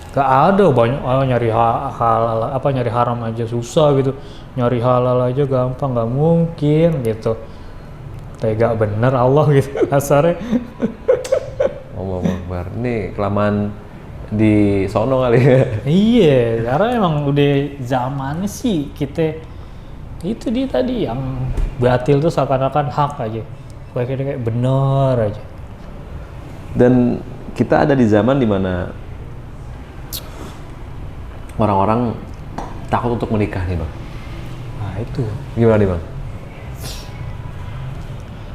Gak ada banyak nyari halal nyari haram aja susah gitu, nyari halal aja gampang, nggak mungkin gitu. Tega bener Allah gitu kasarnya. Allahu Akbar. Nih kelamaan di sono kali ya. Iya, karena emang udah zamannya sih kita itu dia tadi yang batil tuh seakan-akan hak aja, kayak bener aja. Dan kita ada di zaman dimana orang-orang takut untuk menikah nih Bang. Nah itu. Gimana nih Bang?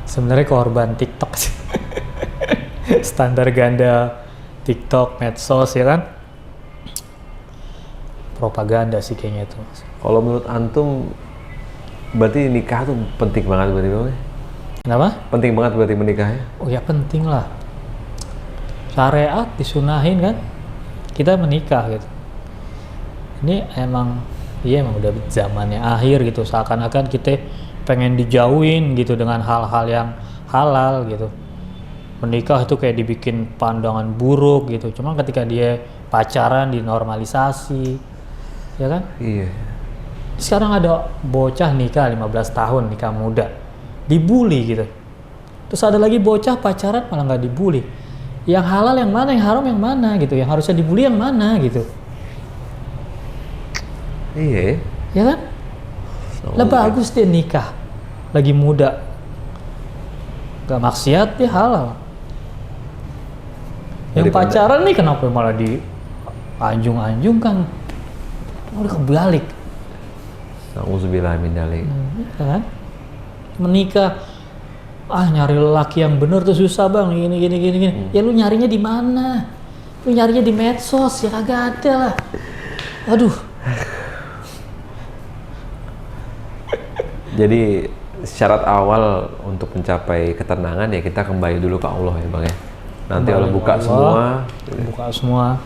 Sebenarnya korban TikTok sih. Standar ganda TikTok, medsos ya kan? Propaganda sih kayaknya itu. Kalau menurut antum berarti nikah tuh penting banget berarti Bang? Kenapa? Penting banget berarti menikahnya? Oh ya penting lah. Syariat disunahin kan? Kita menikah gitu. Ini emang udah zamannya akhir gitu. Seakan-akan kita pengen dijauhin gitu dengan hal-hal yang halal gitu. Menikah itu kayak dibikin pandangan buruk gitu. Cuma ketika dia pacaran dinormalisasi, ya kan? Iya. Sekarang ada bocah nikah 15 tahun, nikah muda, dibully gitu. Terus ada lagi bocah pacaran malah nggak dibully. Yang halal yang mana, yang haram yang mana gitu. Yang harusnya dibully yang mana gitu. Iya. Ya kan? Lah bagus dia nikah, lagi muda, gak maksiat dia halal. Yang pacaran nih kenapa malah dianjung-anjung kan? Udah kebalik. Nauzubillah min dzalik. Kan? Menikah, nyari lelaki yang bener tuh susah bang. Gini. Ya lu nyarinya di mana? Lu nyarinya di medsos ya kagak ada lah. Aduh. Jadi syarat awal untuk mencapai ketenangan ya kita kembali dulu ke Allah ya Bang ya. Nanti Allah buka semua. Buka semua.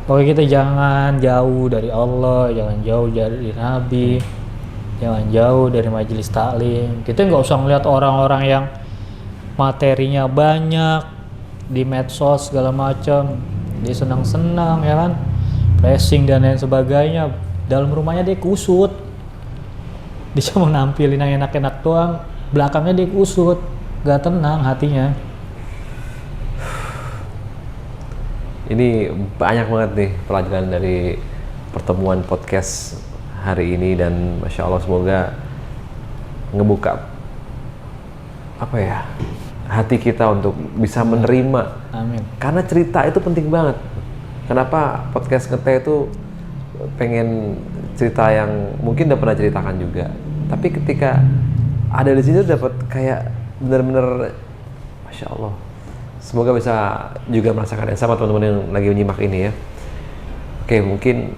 Pokoknya kita jangan jauh dari Allah, jangan jauh dari Nabi, jangan jauh dari majelis taklim. Kita nggak usah ngeliat orang-orang yang materinya banyak di medsos segala macam, dia senang-senang ya kan, flashing dan lain sebagainya. Dalam rumahnya dia kusut, dia cuma nampilin yang enak-enak doang, belakangnya dia kusut, nggak tenang hatinya. Ini banyak banget nih pelajaran dari pertemuan podcast hari ini dan Masya Allah semoga ngebuka apa ya hati kita untuk bisa menerima. Amin. Karena cerita itu penting banget. Kenapa podcast Ngeteh itu pengen cerita yang mungkin udah pernah ceritakan juga, tapi ketika ada di sini dapat kayak bener-bener Masya Allah. Semoga bisa juga merasakan yang sama teman-teman yang lagi menyimak ini ya. Oke, mungkin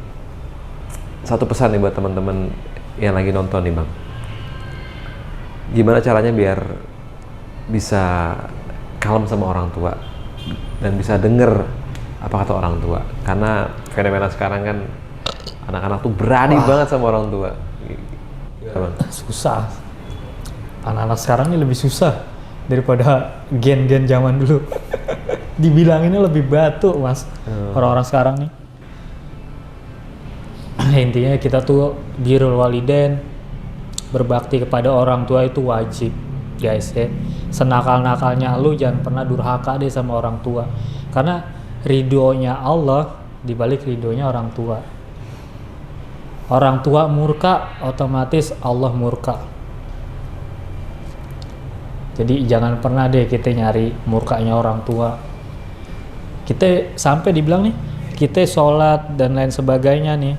satu pesan nih buat teman-teman yang lagi nonton nih Bang. Gimana caranya biar bisa kalem sama orang tua dan bisa denger apa kata orang tua. Karena fenomena sekarang kan anak-anak tuh berani banget sama orang tua. Bang? Susah. Anak-anak sekarang ini lebih susah daripada gen-gen zaman dulu. Dibilanginnya lebih batu mas. Orang-orang sekarang nih. Intinya kita tuh birrul walidain, berbakti kepada orang tua itu wajib guys ya. Senakal-nakalnya lu jangan pernah durhaka deh sama orang tua, karena ridhonya Allah dibalik ridhonya orang tua. Orang tua murka, otomatis Allah murka. Jadi jangan pernah deh kita nyari murkanya orang tua. Kita sampai dibilang nih, kita sholat dan lain sebagainya nih,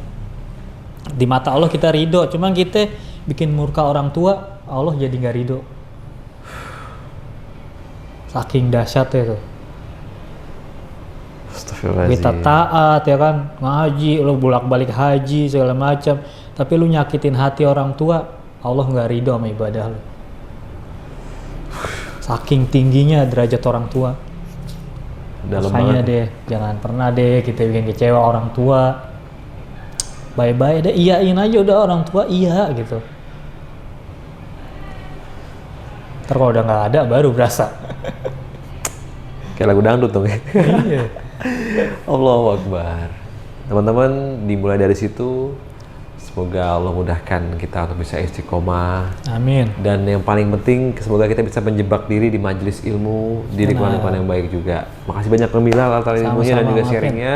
di mata Allah kita ridho, cuman kita bikin murka orang tua, Allah jadi nggak ridho. Saking dahsyatnya tuh. Kita taat ya kan, ngaji, lu bolak-balik haji segala macam, tapi lu nyakitin hati orang tua, Allah nggak ridho sama ibadah lu. Saking tingginya derajat orang tua. Makanya deh, jangan pernah deh kita bikin kecewa orang tua. Bye-bye deh, iyain aja udah orang tua iya gitu. Ntar kalau udah nggak ada baru berasa. Kayak lagu dangdut dong ya. Iya. Allahu Akbar. Teman-teman, dimulai dari situ. Semoga Allah mudahkan kita untuk bisa istiqomah. Amin. Dan yang paling penting, semoga kita bisa menjebak diri di majelis ilmu, di lingkungan-lingkungan yang baik juga. Makasih banyak Milal atas ilmunya dan juga sharingnya.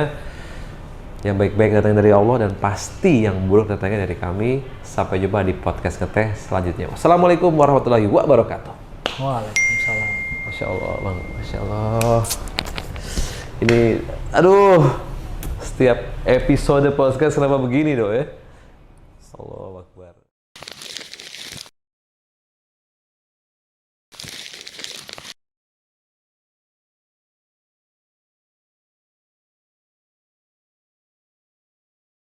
Yang baik-baik datang dari Allah dan pasti yang buruk datangnya dari kami. Sampai jumpa di podcast Ngeteh selanjutnya. Wassalamualaikum warahmatullahi wabarakatuh. Waalaikumsalam. Masya Allah, Bang. Masya Allah. Ini, aduh. setiap episode podcast kenapa begini dong ya? Allahu Akbar.